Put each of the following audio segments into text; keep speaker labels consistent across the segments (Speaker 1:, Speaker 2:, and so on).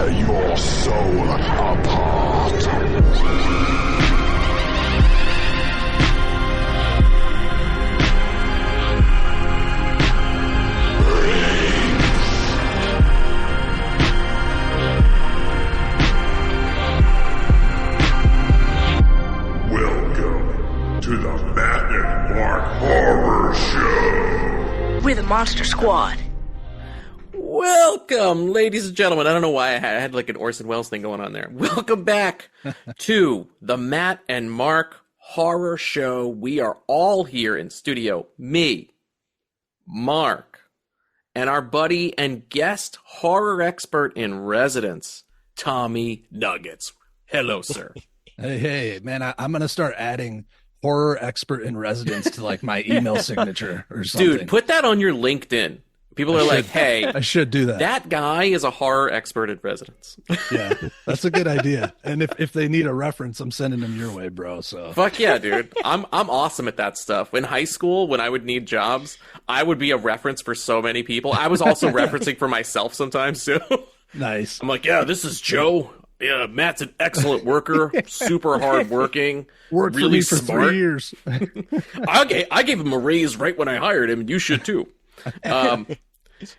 Speaker 1: tear your soul apart. Welcome to the Matt and Mark Horror Show.
Speaker 2: We're the Monster Squad.
Speaker 3: Welcome, ladies and gentlemen. I don't know why I had like an Orson Welles thing going on there. Welcome back to the Matt and Mark Horror Show. We are all here in studio. Me, Mark, and our buddy and guest horror expert in residence, Tommy Nuggetz. Hello, sir.
Speaker 4: Hey, man, I'm going to start adding horror expert in residence to like my email signature or something.
Speaker 3: Dude, put that on your LinkedIn. People are like, hey,
Speaker 4: I should do that.
Speaker 3: That guy is a horror expert in residence.
Speaker 4: Yeah, that's a good idea. And if they need a reference, I'm sending them your way, bro. So
Speaker 3: fuck yeah, dude. I'm awesome at that stuff. In high school, when I would need jobs, I would be a reference for so many people. I was also referencing for myself sometimes too.
Speaker 4: Nice.
Speaker 3: I'm like, yeah, this is Joe. Yeah, Matt's an excellent worker, super hardworking,
Speaker 4: worked
Speaker 3: really
Speaker 4: for me for
Speaker 3: smart.
Speaker 4: 3 years.
Speaker 3: I gave him a raise right when I hired him, and you should too.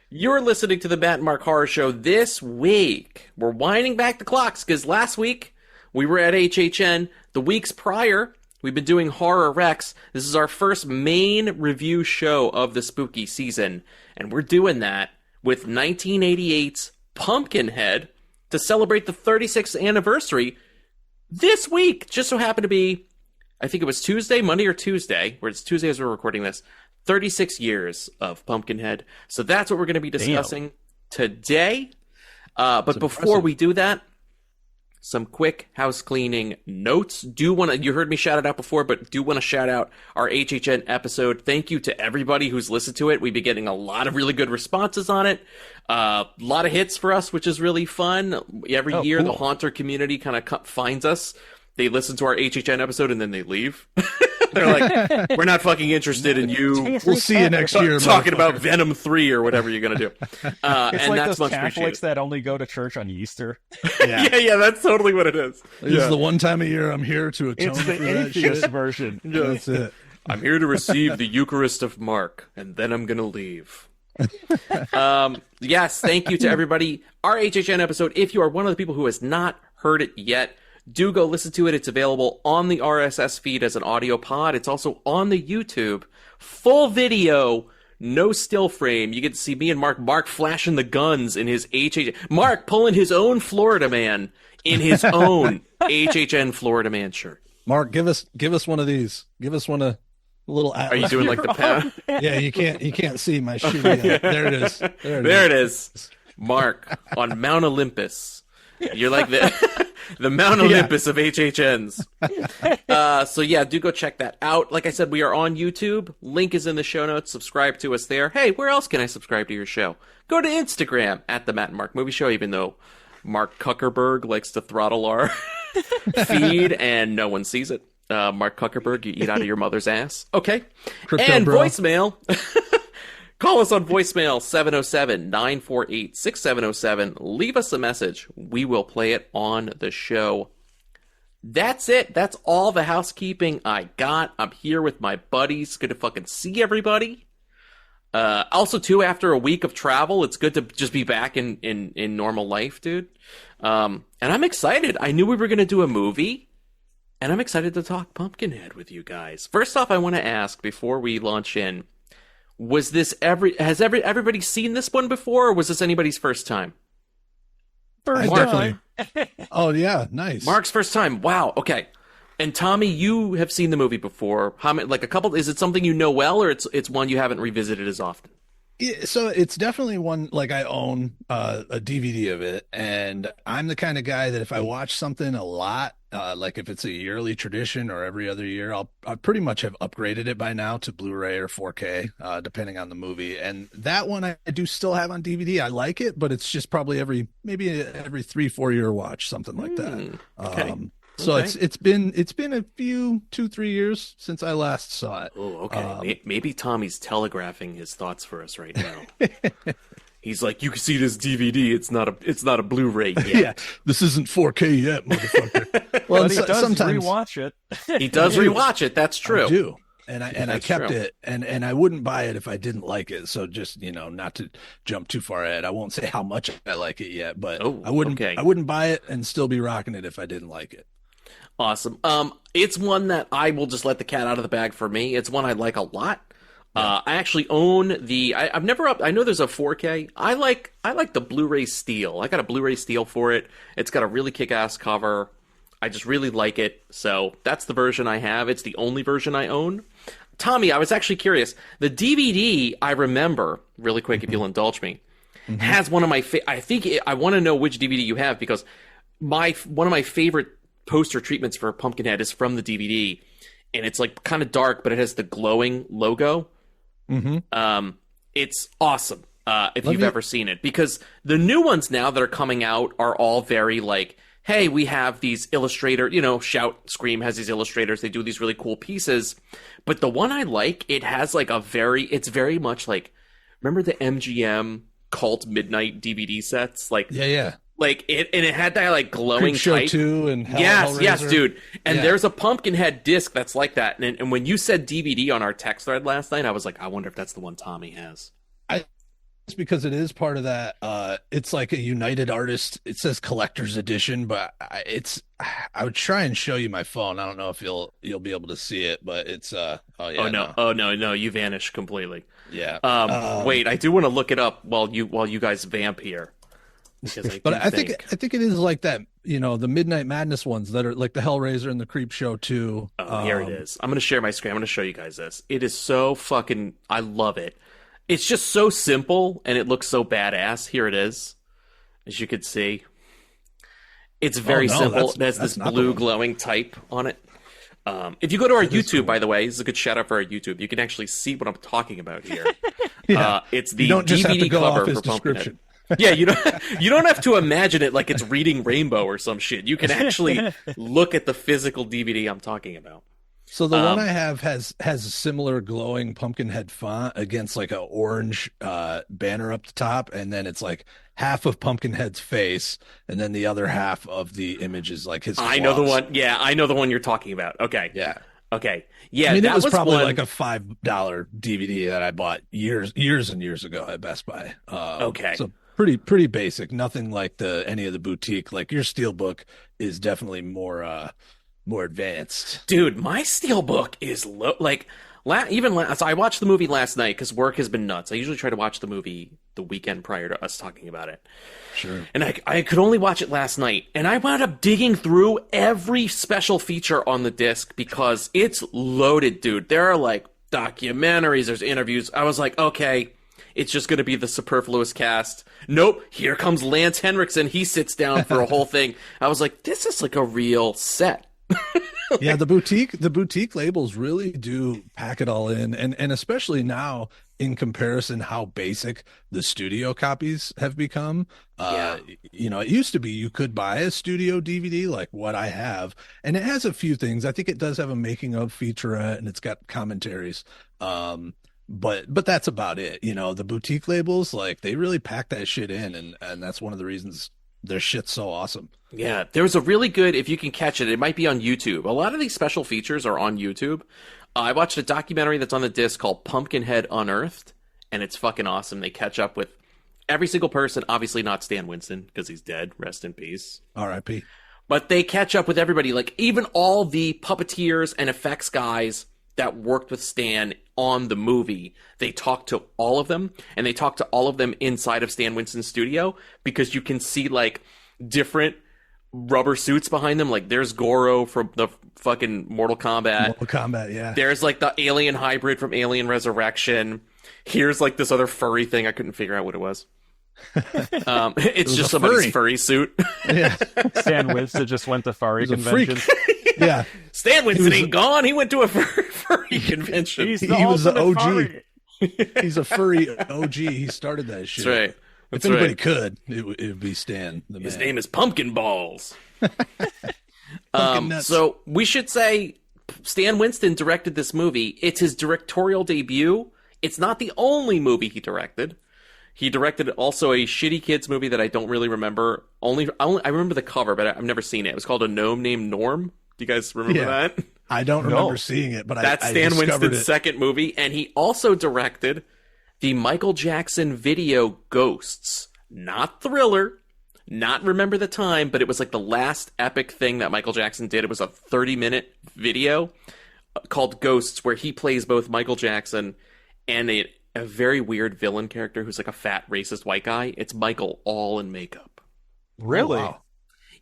Speaker 3: You're listening to the Matt and Mark Horror Show. This week, we're winding back the clocks because last week we were at HHN. The weeks prior, we've been doing Horror Rex. This is our first main review show of the spooky season, and we're doing that with 1988's Pumpkinhead to celebrate the 36th anniversary. This week just so happened to be, I think it was Monday or Tuesday, where it's Tuesday as we're recording this, 36 years of Pumpkinhead. So that's what we're going to be discussing today. But before we do that, some quick house cleaning notes. You heard me shout it out before, but do want to shout out our HHN episode. Thank you to everybody who's listened to it. We've been getting a lot of really good responses on it. A lot of hits for us, which is really fun. Every year, cool. The Haunter community kind of finds us. They listen to our HHN episode and then they leave. They're like, we're not fucking interested in you.
Speaker 4: We'll see you next year.
Speaker 3: Talking about Venom 3 or whatever you're going to do.
Speaker 5: It's
Speaker 3: and
Speaker 5: like
Speaker 3: that's
Speaker 5: those
Speaker 3: much
Speaker 5: Catholics that only go to church on Easter.
Speaker 3: Yeah, that's totally what it is.
Speaker 4: This is the one time a year I'm here to atone
Speaker 5: It's
Speaker 4: for
Speaker 5: the
Speaker 4: that
Speaker 5: atheist
Speaker 4: shit.
Speaker 5: version.
Speaker 4: That's it.
Speaker 3: I'm here to receive the Eucharist of Mark, and then I'm going to leave. Yes, thank you to everybody. Our HHN episode, if you are one of the people who has not heard it yet, do go listen to it. It's available on the RSS feed as an audio pod. It's also on the YouTube. Full video, no still frame. You get to see me and Mark flashing the guns in his HHN. Mark pulling his own Florida Man in his own HHN Florida Man shirt.
Speaker 4: Mark, give us one of these. Give us one of the little atlas.
Speaker 3: Are you doing like the pound?
Speaker 4: Yeah, you can't see my shit. Yet. There it is.
Speaker 3: There it is. Mark on Mount Olympus. You're like the Mount Olympus of HHNs. So yeah, do go check that out. Like I said, we are on YouTube. Link is in the show notes. Subscribe to us there. Hey, where else can I subscribe to your show? Go to Instagram at the Matt and Mark Movie Show, even though Mark Kuckerberg likes to throttle our feed and no one sees it. Mark Kuckerberg, you eat out of your mother's ass. Okay.
Speaker 4: Crypto,
Speaker 3: and
Speaker 4: bro.
Speaker 3: voicemail. Call us on voicemail, 707-948-6707. Leave us a message. We will play it on the show. That's it. That's all the housekeeping I got. I'm here with my buddies. Good to fucking see everybody. Also, too, after a week of travel, it's good to just be back in normal life, dude. And I'm excited. I knew we were going to do a movie, and I'm excited to talk Pumpkinhead with you guys. First off, I want to ask, before we launch in, has everybody seen this one before, or was this anybody's first time?
Speaker 5: First
Speaker 4: time.
Speaker 5: time.
Speaker 4: Oh yeah, nice.
Speaker 3: Mark's first time. Wow. Okay. And Tommy, you have seen the movie before. How many? Like a couple? Is it something you know well, or it's one you haven't revisited as often?
Speaker 4: So it's definitely one, like I own a DVD of it, and I'm the kind of guy that if I watch something a lot, like if it's a yearly tradition or every other year, I'll pretty much have upgraded it by now to Blu-ray or 4K, depending on the movie. And that one I do still have on DVD. I like it, but it's just probably every 3-4 year watch, something like that.
Speaker 3: Okay.
Speaker 4: So it's been a few 2-3 years since I last saw it.
Speaker 3: Oh, okay. Maybe Tommy's telegraphing his thoughts for us right now. He's like, you can see this DVD. It's not a Blu-ray yet.
Speaker 4: Yeah, this isn't 4K yet, motherfucker. Well,
Speaker 5: But he does
Speaker 4: sometimes
Speaker 5: rewatch it.
Speaker 3: He does rewatch it. That's true.
Speaker 4: I do. And I
Speaker 3: That's
Speaker 4: kept
Speaker 3: true.
Speaker 4: it, and I wouldn't buy it if I didn't like it. So just, not to jump too far ahead, I won't say how much I like it yet, but
Speaker 3: Oh,
Speaker 4: I wouldn't
Speaker 3: okay.
Speaker 4: I wouldn't buy it and still be rocking it if I didn't like it.
Speaker 3: Awesome. It's one that I will just let the cat out of the bag for me. It's one I like a lot. I actually own I've never I know there's a 4K. I like the Blu-ray Steel. I got a Blu-ray Steel for it. It's got a really kick-ass cover. I just really like it. So that's the version I have. It's the only version I own. Tommy, I was actually curious. The DVD, I remember, really quick if you'll indulge me, has one of my I want to know which DVD you have, because one of my favorite poster treatments for Pumpkinhead is from the DVD, and it's like kind of dark, but it has the glowing logo. It's awesome if you've ever seen it, because the new ones now that are coming out are all very like, hey, we have these illustrators, Shout Scream has these illustrators, they do these really cool pieces, but the one I like, it has like it's very much like, remember the MGM Cult Midnight DVD sets? Like,
Speaker 4: Yeah.
Speaker 3: like it had that like glowing
Speaker 4: Creep Show
Speaker 3: type.
Speaker 4: 2 and
Speaker 3: Yes,
Speaker 4: Hellraiser.
Speaker 3: dude. And
Speaker 4: Yeah.
Speaker 3: there's a Pumpkinhead disc that's like that. And when you said DVD on our text thread last night, I was like, I wonder if that's the one Tommy has.
Speaker 4: It's because it is part of that. It's like a United Artist. It says collector's edition, but I would try and show you my phone. I don't know if you'll be able to see it, but it's
Speaker 3: Oh no, you vanished completely.
Speaker 4: Yeah.
Speaker 3: Wait, I do want to look it up while you guys vamp here. Because
Speaker 4: But I think it is like that, the Midnight Madness ones that are like the Hellraiser and the Creep Show 2.
Speaker 3: Oh, here it is. I'm going to share my screen. I'm going to show you guys this. It is so fucking... I love it. It's just so simple, and it looks so badass. Here it is. As you can see. It's very simple. It has this blue glowing type on it. If you go to our YouTube, by the way, this is a good shout out for our YouTube. You can actually see what I'm talking about here.
Speaker 4: Yeah.
Speaker 3: It's the
Speaker 4: You don't just have to
Speaker 3: DVD
Speaker 4: go
Speaker 3: cover
Speaker 4: off his
Speaker 3: for Pumpkinhead.
Speaker 4: description.
Speaker 3: Yeah, you don't have to imagine it like it's reading Rainbow or some shit. You can actually look at the physical DVD I'm talking about.
Speaker 4: So the one I have has a similar glowing Pumpkinhead font against like a orange banner up the top, and then it's like half of Pumpkinhead's face, and then the other half of the image is like his claws.
Speaker 3: I know the one. Yeah, I know the one you're talking about. Okay.
Speaker 4: Yeah.
Speaker 3: Okay. Yeah,
Speaker 4: I mean,
Speaker 3: that
Speaker 4: it was probably
Speaker 3: one...
Speaker 4: like a $5 DVD that I bought years and years ago at Best Buy.
Speaker 3: Okay.
Speaker 4: So pretty basic. Nothing like any of the boutique. Like your Steelbook is definitely more advanced.
Speaker 3: Dude, my Steelbook is low. Like, so I watched the movie last night because work has been nuts. I usually try to watch the movie the weekend prior to us talking about it.
Speaker 4: Sure.
Speaker 3: And I could only watch it last night. And I wound up digging through every special feature on the disc because it's loaded, dude. There are like documentaries, there's interviews. I was like, okay, it's just going to be the superfluous cast. Nope, here comes Lance Henriksen. He sits down for a whole thing. I was like, this is like a real set.
Speaker 4: Yeah, the boutique labels really do pack it all in, and especially now in comparison how basic the studio copies have become. It used to be you could buy a studio DVD like what I have, and it has a few things. I think it does have a making of featurette, and it's got commentaries. But that's about it. The boutique labels, like, they really pack that shit in, and that's one of the reasons their shit's so awesome.
Speaker 3: Yeah, there was a really good, if you can catch it might be on YouTube. A lot of these special features are on YouTube. I watched a documentary that's on the disc called Pumpkinhead Unearthed, and it's fucking awesome. They catch up with every single person, obviously not Stan Winston, because he's dead, rest in peace.
Speaker 4: R.I.P.
Speaker 3: But they catch up with everybody, like even all the puppeteers and effects guys that worked with Stan on the movie. They talk to all of them, and they talk to all of them inside of Stan Winston's studio, because you can see like different rubber suits behind them. Like there's Goro from the fucking Mortal Kombat,
Speaker 4: yeah.
Speaker 3: There's like the alien hybrid from Alien Resurrection. Here's like this other furry thing. I couldn't figure out what it was. It's just somebody's furry suit.
Speaker 4: Yeah.
Speaker 5: Stan Winston just went to furry
Speaker 4: He's a freak.
Speaker 5: convention.
Speaker 4: Yeah.
Speaker 3: Stan Winston ain't gone. He went to a furry convention.
Speaker 5: He's
Speaker 4: He
Speaker 5: the
Speaker 4: was the
Speaker 5: ultimate
Speaker 4: OG.
Speaker 5: furry.
Speaker 4: He's a furry OG. He started that shit.
Speaker 3: That's right.
Speaker 4: If
Speaker 3: That's
Speaker 4: anybody
Speaker 3: right.
Speaker 4: could, it would be Stan.
Speaker 3: His name is Pumpkin Balls.
Speaker 4: Pumpkin nuts.
Speaker 3: So we should say Stan Winston directed this movie. It's his directorial debut. It's not the only movie he directed. He directed also a shitty kids movie that I don't really remember. I remember the cover, but I've never seen it. It was called A Gnome Named Gnorm. Do you guys remember that?
Speaker 4: I don't remember seeing it, but
Speaker 3: that's
Speaker 4: I
Speaker 3: Stan
Speaker 4: discovered
Speaker 3: Winston's
Speaker 4: it.
Speaker 3: second movie, and he also directed the Michael Jackson video Ghosts. Not Thriller, not Remember the Time, but it was like the last epic thing that Michael Jackson did. It was a 30-minute video called Ghosts, where he plays both Michael Jackson and a very weird villain character who's like a fat racist white guy. It's Michael all in makeup.
Speaker 5: Really?
Speaker 4: Oh, wow.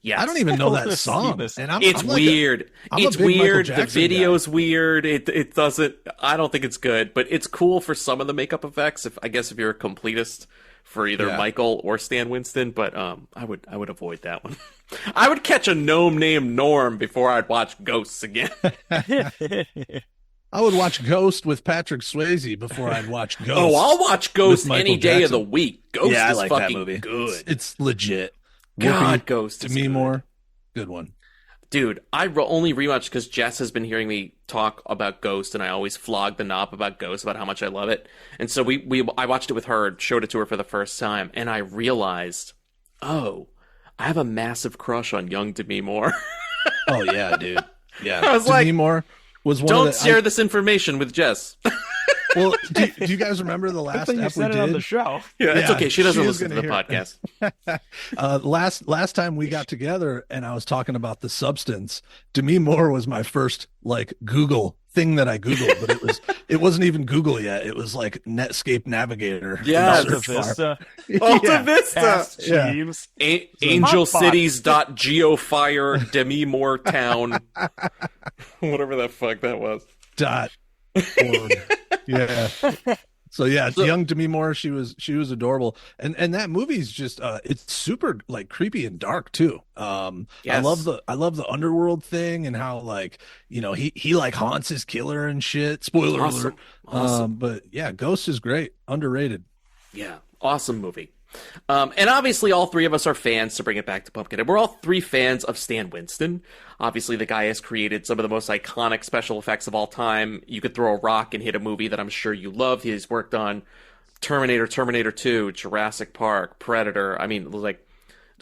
Speaker 3: Yes.
Speaker 4: I don't even know that song.
Speaker 5: this.
Speaker 4: And
Speaker 3: It's weird. It's weird. The video's
Speaker 4: guy.
Speaker 3: weird. It doesn't. I don't think it's good, but it's cool for some of the makeup effects. I guess if you're a completist for either Michael or Stan Winston, but I would avoid that one. I would catch a gnome named Norm before I'd watch Ghosts again.
Speaker 4: I would watch Ghost with Patrick Swayze before I'd watch Ghost.
Speaker 3: Oh, I'll watch Ghosts
Speaker 4: Michael
Speaker 3: any day of
Speaker 4: Jackson.
Speaker 3: the week. Ghost
Speaker 2: Yeah, I
Speaker 3: is
Speaker 2: like that
Speaker 3: fucking
Speaker 2: movie.
Speaker 3: good.
Speaker 4: It's legit.
Speaker 3: God,
Speaker 4: Whoopi,
Speaker 3: Ghost is
Speaker 4: Demi
Speaker 3: good.
Speaker 4: Moore, good one.
Speaker 3: Dude, I only rewatched because Jess has been hearing me talk about Ghost, and I always flog the knob about Ghost, about how much I love it. And so I watched it with her, showed it to her for the first time, and I realized, oh, I have a massive crush on young Demi Moore.
Speaker 4: Oh yeah, dude. Yeah,
Speaker 3: I was
Speaker 4: Demi
Speaker 3: like,
Speaker 4: Moore was one
Speaker 3: Don't
Speaker 4: of the,
Speaker 3: share this information with Jess.
Speaker 4: Well, do you guys remember the last
Speaker 5: Good thing you
Speaker 4: episode
Speaker 5: said
Speaker 4: we
Speaker 5: it on the
Speaker 4: did?
Speaker 5: show.
Speaker 3: Yeah, it's
Speaker 4: Yeah,
Speaker 3: okay. She doesn't
Speaker 4: she is
Speaker 3: listen to the
Speaker 4: gonna hear
Speaker 3: podcast.
Speaker 4: Last time we got together and I was talking about The Substance, Demi Moore was my first like Google thing that I Googled, but it wasn't even Google yet. It was like Netscape Navigator.
Speaker 3: Yes.
Speaker 5: Alta
Speaker 4: Search bar.
Speaker 5: Vista.
Speaker 3: Alta Vista.
Speaker 5: Ask
Speaker 4: Yeah.
Speaker 5: Jeeves.
Speaker 3: Angelcities.geofire Demi Moore Town. Whatever the fuck that was.
Speaker 4: .org. Yeah. So yeah, young Demi Moore, she was adorable, and that movie's just it's super like creepy and dark too.
Speaker 3: Yes.
Speaker 4: I love the underworld thing and how like he like haunts his killer and shit. Spoiler alert.
Speaker 3: Awesome.
Speaker 4: But yeah, Ghost is great, underrated.
Speaker 3: Yeah, awesome movie. And obviously all three of us are fans, to bring it back to Pumpkinhead. We're all three fans of Stan Winston. Obviously the guy has created some of the most iconic special effects of all time. You could throw a rock and hit a movie that I'm sure you love. He's worked on Terminator, Terminator 2, Jurassic Park, Predator. I mean, like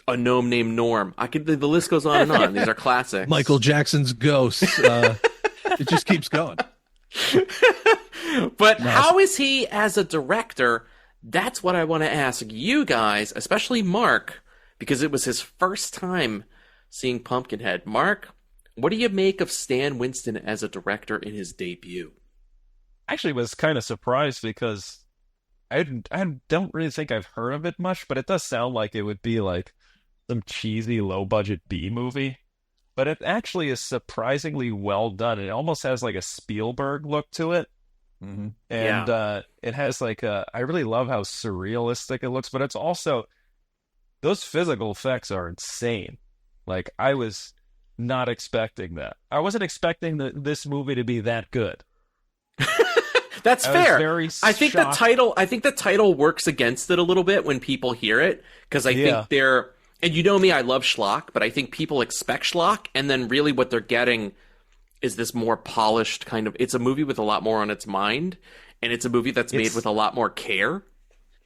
Speaker 3: A Gnome Named Norm. The list goes on and on. These are classics.
Speaker 4: Michael Jackson's Ghost. It just keeps going.
Speaker 3: But how is he as a director? That's what I want to ask you guys, especially Mark, because it was his first time seeing Pumpkinhead. Mark, what do you make of Stan Winston as a director in his debut?
Speaker 5: Actually was kind of surprised because I don't really think I've heard of it much, but it does sound like it would be like some cheesy low-budget B movie. But it actually is surprisingly well done. It almost has like a Spielberg look to it.
Speaker 4: Mm-hmm.
Speaker 5: And it has like I really love how surrealistic it looks, but it's also, those physical effects are insane. Like, I was not expecting that. I wasn't expecting this movie to be that good.
Speaker 3: That's
Speaker 5: I was
Speaker 3: fair.
Speaker 5: very
Speaker 3: I think
Speaker 5: shocked.
Speaker 3: the title works against it a little bit when people hear it, because I think they're, and you know me, I love schlock, but I think people expect schlock, and then really what they're getting is this more polished kind of, it's a movie with a lot more on its mind, and it's a movie that's made with a lot more care.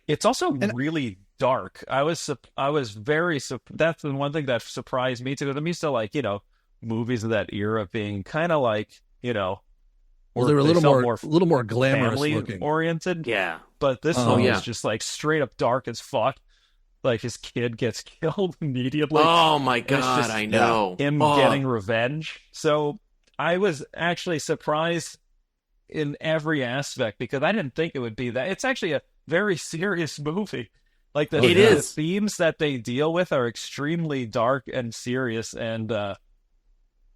Speaker 5: It's also really dark. I was very, that's the one thing that surprised me too. I'm used to like, movies of that era being kind of like,
Speaker 4: Well, they were a little
Speaker 5: felt
Speaker 4: more glamorous
Speaker 5: family
Speaker 4: looking.
Speaker 5: oriented.
Speaker 3: Yeah.
Speaker 5: But this one
Speaker 3: yeah.
Speaker 5: was just like straight up dark as fuck. Like his kid gets killed immediately.
Speaker 3: Oh my
Speaker 5: And it's
Speaker 3: god,
Speaker 5: just
Speaker 3: I know.
Speaker 5: him getting revenge. So I was actually surprised in every aspect because I didn't think it would be that. It's actually a very serious movie. Like the themes that they deal with are extremely dark and serious, and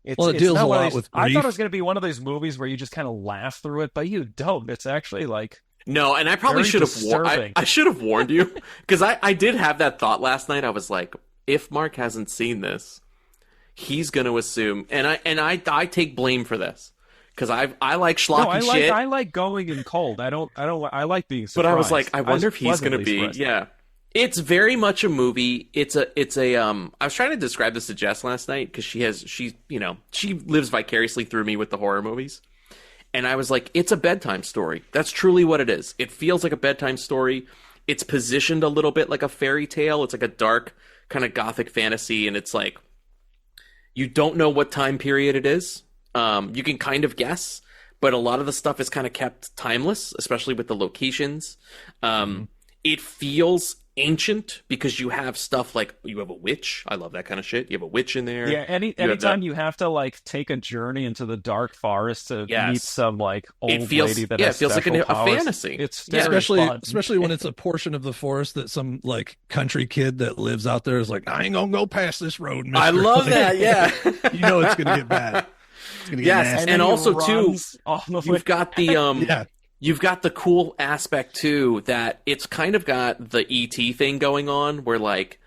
Speaker 5: it
Speaker 4: deals a lot with
Speaker 5: I
Speaker 4: grief.
Speaker 5: thought it was going to be one of those movies where you just kind of laugh through it, but you don't. It's actually like,
Speaker 3: no, and I probably
Speaker 5: very
Speaker 3: should have
Speaker 5: disturbing.
Speaker 3: I should have warned you, because I did have that thought last night. I was like, if Mark hasn't seen this, he's going to assume, and I take blame for this, because I like schlocky shit.
Speaker 5: I like going in cold. I like being surprised.
Speaker 3: But I was like, I wonder if he's going to be,
Speaker 5: surprised.
Speaker 3: yeah. It's very much a movie. It's a I was trying to describe this to Jess last night, because she lives vicariously through me with the horror movies. And I was like, it's a bedtime story. That's truly what it is. It feels like a bedtime story. it's positioned a little bit like a fairy tale. It's like a dark kind of gothic fantasy, and it's like you don't know what time period it is. You can kind of guess, but a lot of the stuff is kind of kept timeless, especially with the locations. It feels ancient because you have stuff like you have a witch. I love that kind of shit. You have a witch in there.
Speaker 5: Yeah, anytime you have to like take a journey into the dark forest to meet some like old lady that has
Speaker 3: it feels like a
Speaker 5: powers,
Speaker 3: fantasy.
Speaker 5: It's very fun.
Speaker 4: especially when it's a portion of the forest that some like country kid that lives out there is like, I ain't gonna go past this road, mister.
Speaker 3: I love that. Yeah,
Speaker 4: you know it's gonna get bad. It's gonna get nasty.
Speaker 3: And also too, you've got the
Speaker 4: yeah.
Speaker 3: You've got the cool aspect, too, that it's kind of got the E.T. thing going on, where, like,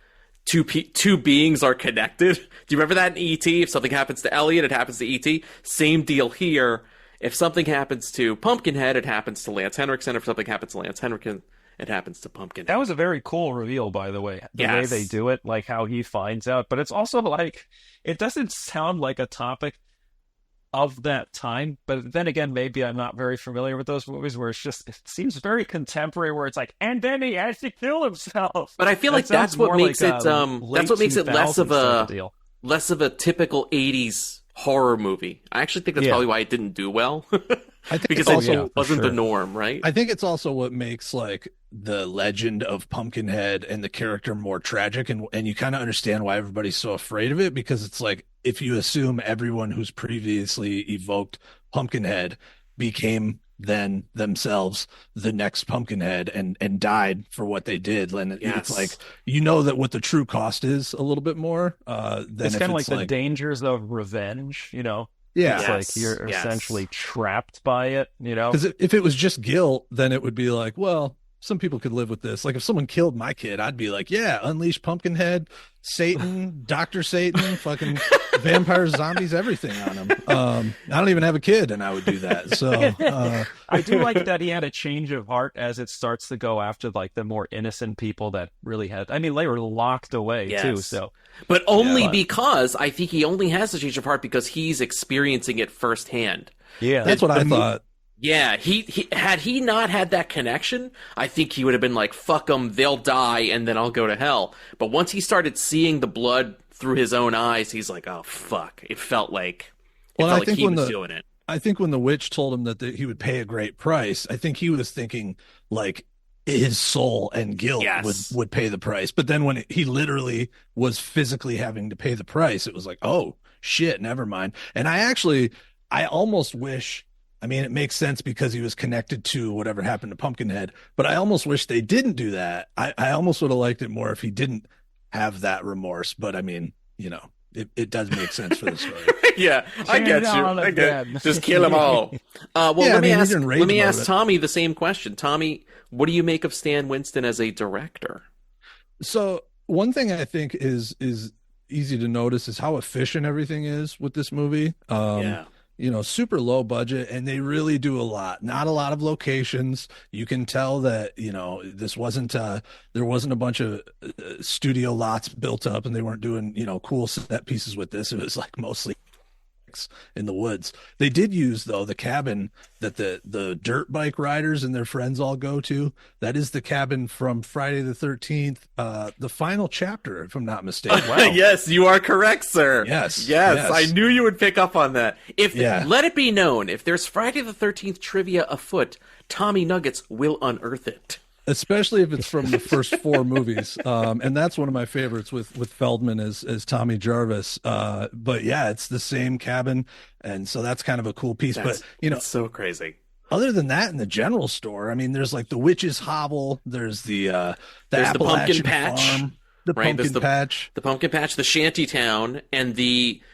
Speaker 3: two beings are connected. Do you remember that in E.T.? If something happens to Elliot, it happens to E.T. Same deal here. If something happens to Pumpkinhead, it happens to Lance Henriksen. If something happens to Lance Henriksen, it happens to Pumpkinhead.
Speaker 5: That was a very cool reveal, by the way. The way they do it, like how he finds out. But it's also, like, it doesn't sound like a topic of that time, but then again, maybe I'm not very familiar with those movies where it seems very contemporary, where it's like, and then he has to kill himself.
Speaker 3: But I feel like that's what makes it less of a typical 80s horror movie. I actually think that's probably why it didn't do well.
Speaker 4: I think
Speaker 3: because it wasn't the norm, right?
Speaker 4: I think it's also what makes like the legend of Pumpkinhead and the character more tragic, and you kind of understand why everybody's so afraid of it, because it's like if you assume everyone who's previously evoked Pumpkinhead became then themselves the next Pumpkinhead and died for what they did, then it's like, you know, that what the true cost is a little bit more.
Speaker 5: It's kind of like the dangers of revenge, you know.
Speaker 4: Yeah,
Speaker 5: it's like you're essentially trapped by it, you know.
Speaker 4: Because if it was just guilt, then it would be like, well, some people could live with this. Like if someone killed my kid, I'd be like, yeah, unleash Pumpkinhead, Satan, Dr. Satan, fucking vampires, zombies, everything on him. I don't even have a kid, and I would do that. So
Speaker 5: I do like that he had a change of heart as it starts to go after like the more innocent people that really had. I mean, they were locked away too. So,
Speaker 3: but only because I think he only has a change of heart because he's experiencing it firsthand.
Speaker 5: Yeah,
Speaker 4: that's what I thought.
Speaker 3: Yeah, he had he not had that connection, I think he would have been like, fuck them, they'll die, and then I'll go to hell. But once he started seeing the blood through his own eyes, he's like, oh, fuck. It felt like, he was doing it.
Speaker 4: I think when the witch told him that he would pay a great price, I think he was thinking, like, his soul and guilt would pay the price. But then when he literally was physically having to pay the price, it was like, oh, shit, never mind. And I almost wish... I mean, it makes sense because he was connected to whatever happened to Pumpkinhead, but I almost wish they didn't do that. I almost would have liked it more if he didn't have that remorse, but I mean, you know, it does make sense for the story.
Speaker 3: I get you. Just kill them all. Let me ask Tommy the same question. Tommy, what do you make of Stan Winston as a director?
Speaker 4: So one thing I think is easy to notice is how efficient everything is with this movie. You know, super low budget, and they really do a lot. Not a lot of locations. You can tell that, you know, this wasn't, there wasn't a bunch of studio lots built up and they weren't doing, you know, cool set pieces with this. It was like mostly in the woods. They did use, though, the cabin that the dirt bike riders and their friends all go to. That is the cabin from Friday the 13th, the final chapter, if I'm not mistaken.
Speaker 3: Wow. Yes, you are correct, sir.
Speaker 4: Yes.
Speaker 3: I knew you would pick up on that. Let it be known, if there's Friday the 13th trivia afoot, Tommy Nuggetz will unearth it.
Speaker 4: Especially if it's from the first four movies. And that's one of my favorites with Feldman as Tommy Jarvis. But yeah, it's the same cabin. And so that's kind of a cool piece. But, you know,
Speaker 3: it's so crazy.
Speaker 4: Other than that, in the general store, I mean, there's like the witch's hovel. There's the
Speaker 3: pumpkin patch.
Speaker 4: Farm, the pumpkin patch.
Speaker 3: The pumpkin patch, the shanty town, and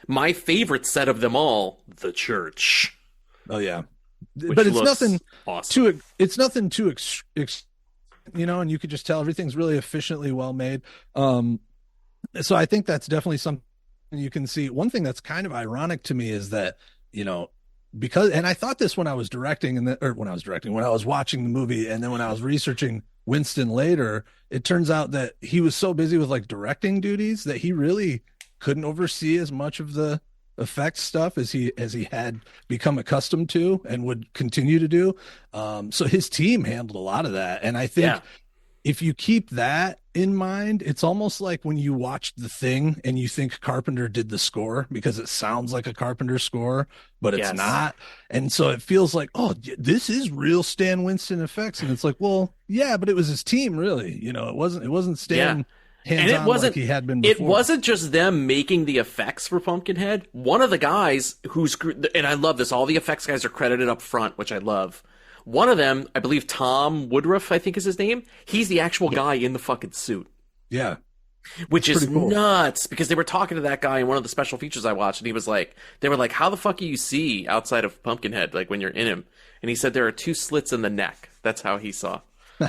Speaker 3: my favorite set of them all, the church.
Speaker 4: Oh, yeah. But it's nothing awesome. It's nothing too you know, and you could just tell everything's really efficiently well made. So I think that's definitely something you can see. One thing that's kind of ironic to me is that, you know, and I thought this when I was directing when I was watching the movie, and then when I was researching Winston later, it turns out that he was so busy with like directing duties that he really couldn't oversee as much of the effects stuff as he had become accustomed to and would continue to do. So his team handled a lot of that, and I think if you keep that in mind, it's almost like when you watch The Thing and you think Carpenter did the score because it sounds like a Carpenter score, but it's not. And so it feels like, oh, this is real Stan Winston effects. And it's like, well, yeah, but it was his team, really. You know, it wasn't Stan hands-on like he had been before.
Speaker 3: It wasn't just them making the effects for Pumpkinhead. One of the guys and I love this, all the effects guys are credited up front, which I love. One of them, I believe Tom Woodruff, I think is his name. He's the actual guy in the fucking suit.
Speaker 4: Yeah.
Speaker 3: Which is nuts, because they were talking to that guy in one of the special features I watched, and he was like, they were like, how the fuck do you see outside of Pumpkinhead, like when you're in him? And he said there are 2 slits in the neck. That's how he saw.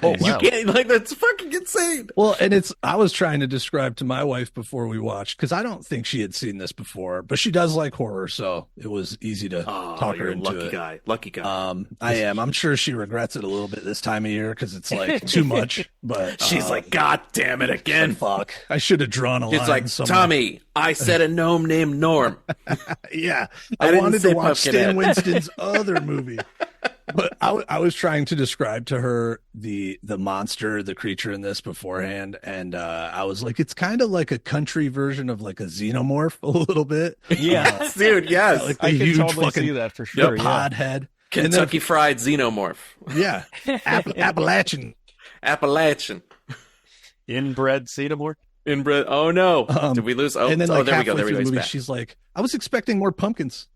Speaker 5: Oh, wow.
Speaker 3: You can't, like, that's fucking insane.
Speaker 4: Well, and I was trying to describe to my wife before we watched, because I don't think she had seen this before, but she does like horror, so it was easy to talk her into it.
Speaker 3: Lucky guy.
Speaker 4: I am. I'm sure she regrets it a little bit this time of year because it's like too much. But
Speaker 3: she's like, God damn it again!
Speaker 4: Fuck! I should have drawn a line.
Speaker 3: It's like,
Speaker 4: somewhere.
Speaker 3: Tommy, I said a gnome named Norm.
Speaker 4: Yeah, I wanted to watch Stan Winston's other movie. But I was trying to describe to her the monster, the creature in this beforehand, and I was like, it's kind of like a country version of like a xenomorph a little bit.
Speaker 3: Yeah, dude, yes.
Speaker 4: Like
Speaker 5: I can
Speaker 4: huge
Speaker 5: totally
Speaker 4: fucking
Speaker 5: see that for sure.
Speaker 4: pod head.
Speaker 3: Kentucky Fried Xenomorph.
Speaker 4: Yeah, Appalachian.
Speaker 5: Inbred xenomorph.
Speaker 3: Inbred. Oh no! Did we lose? Oh,
Speaker 4: and then like
Speaker 3: there we go. There we go.
Speaker 4: The movie, she's like, I was expecting more pumpkins.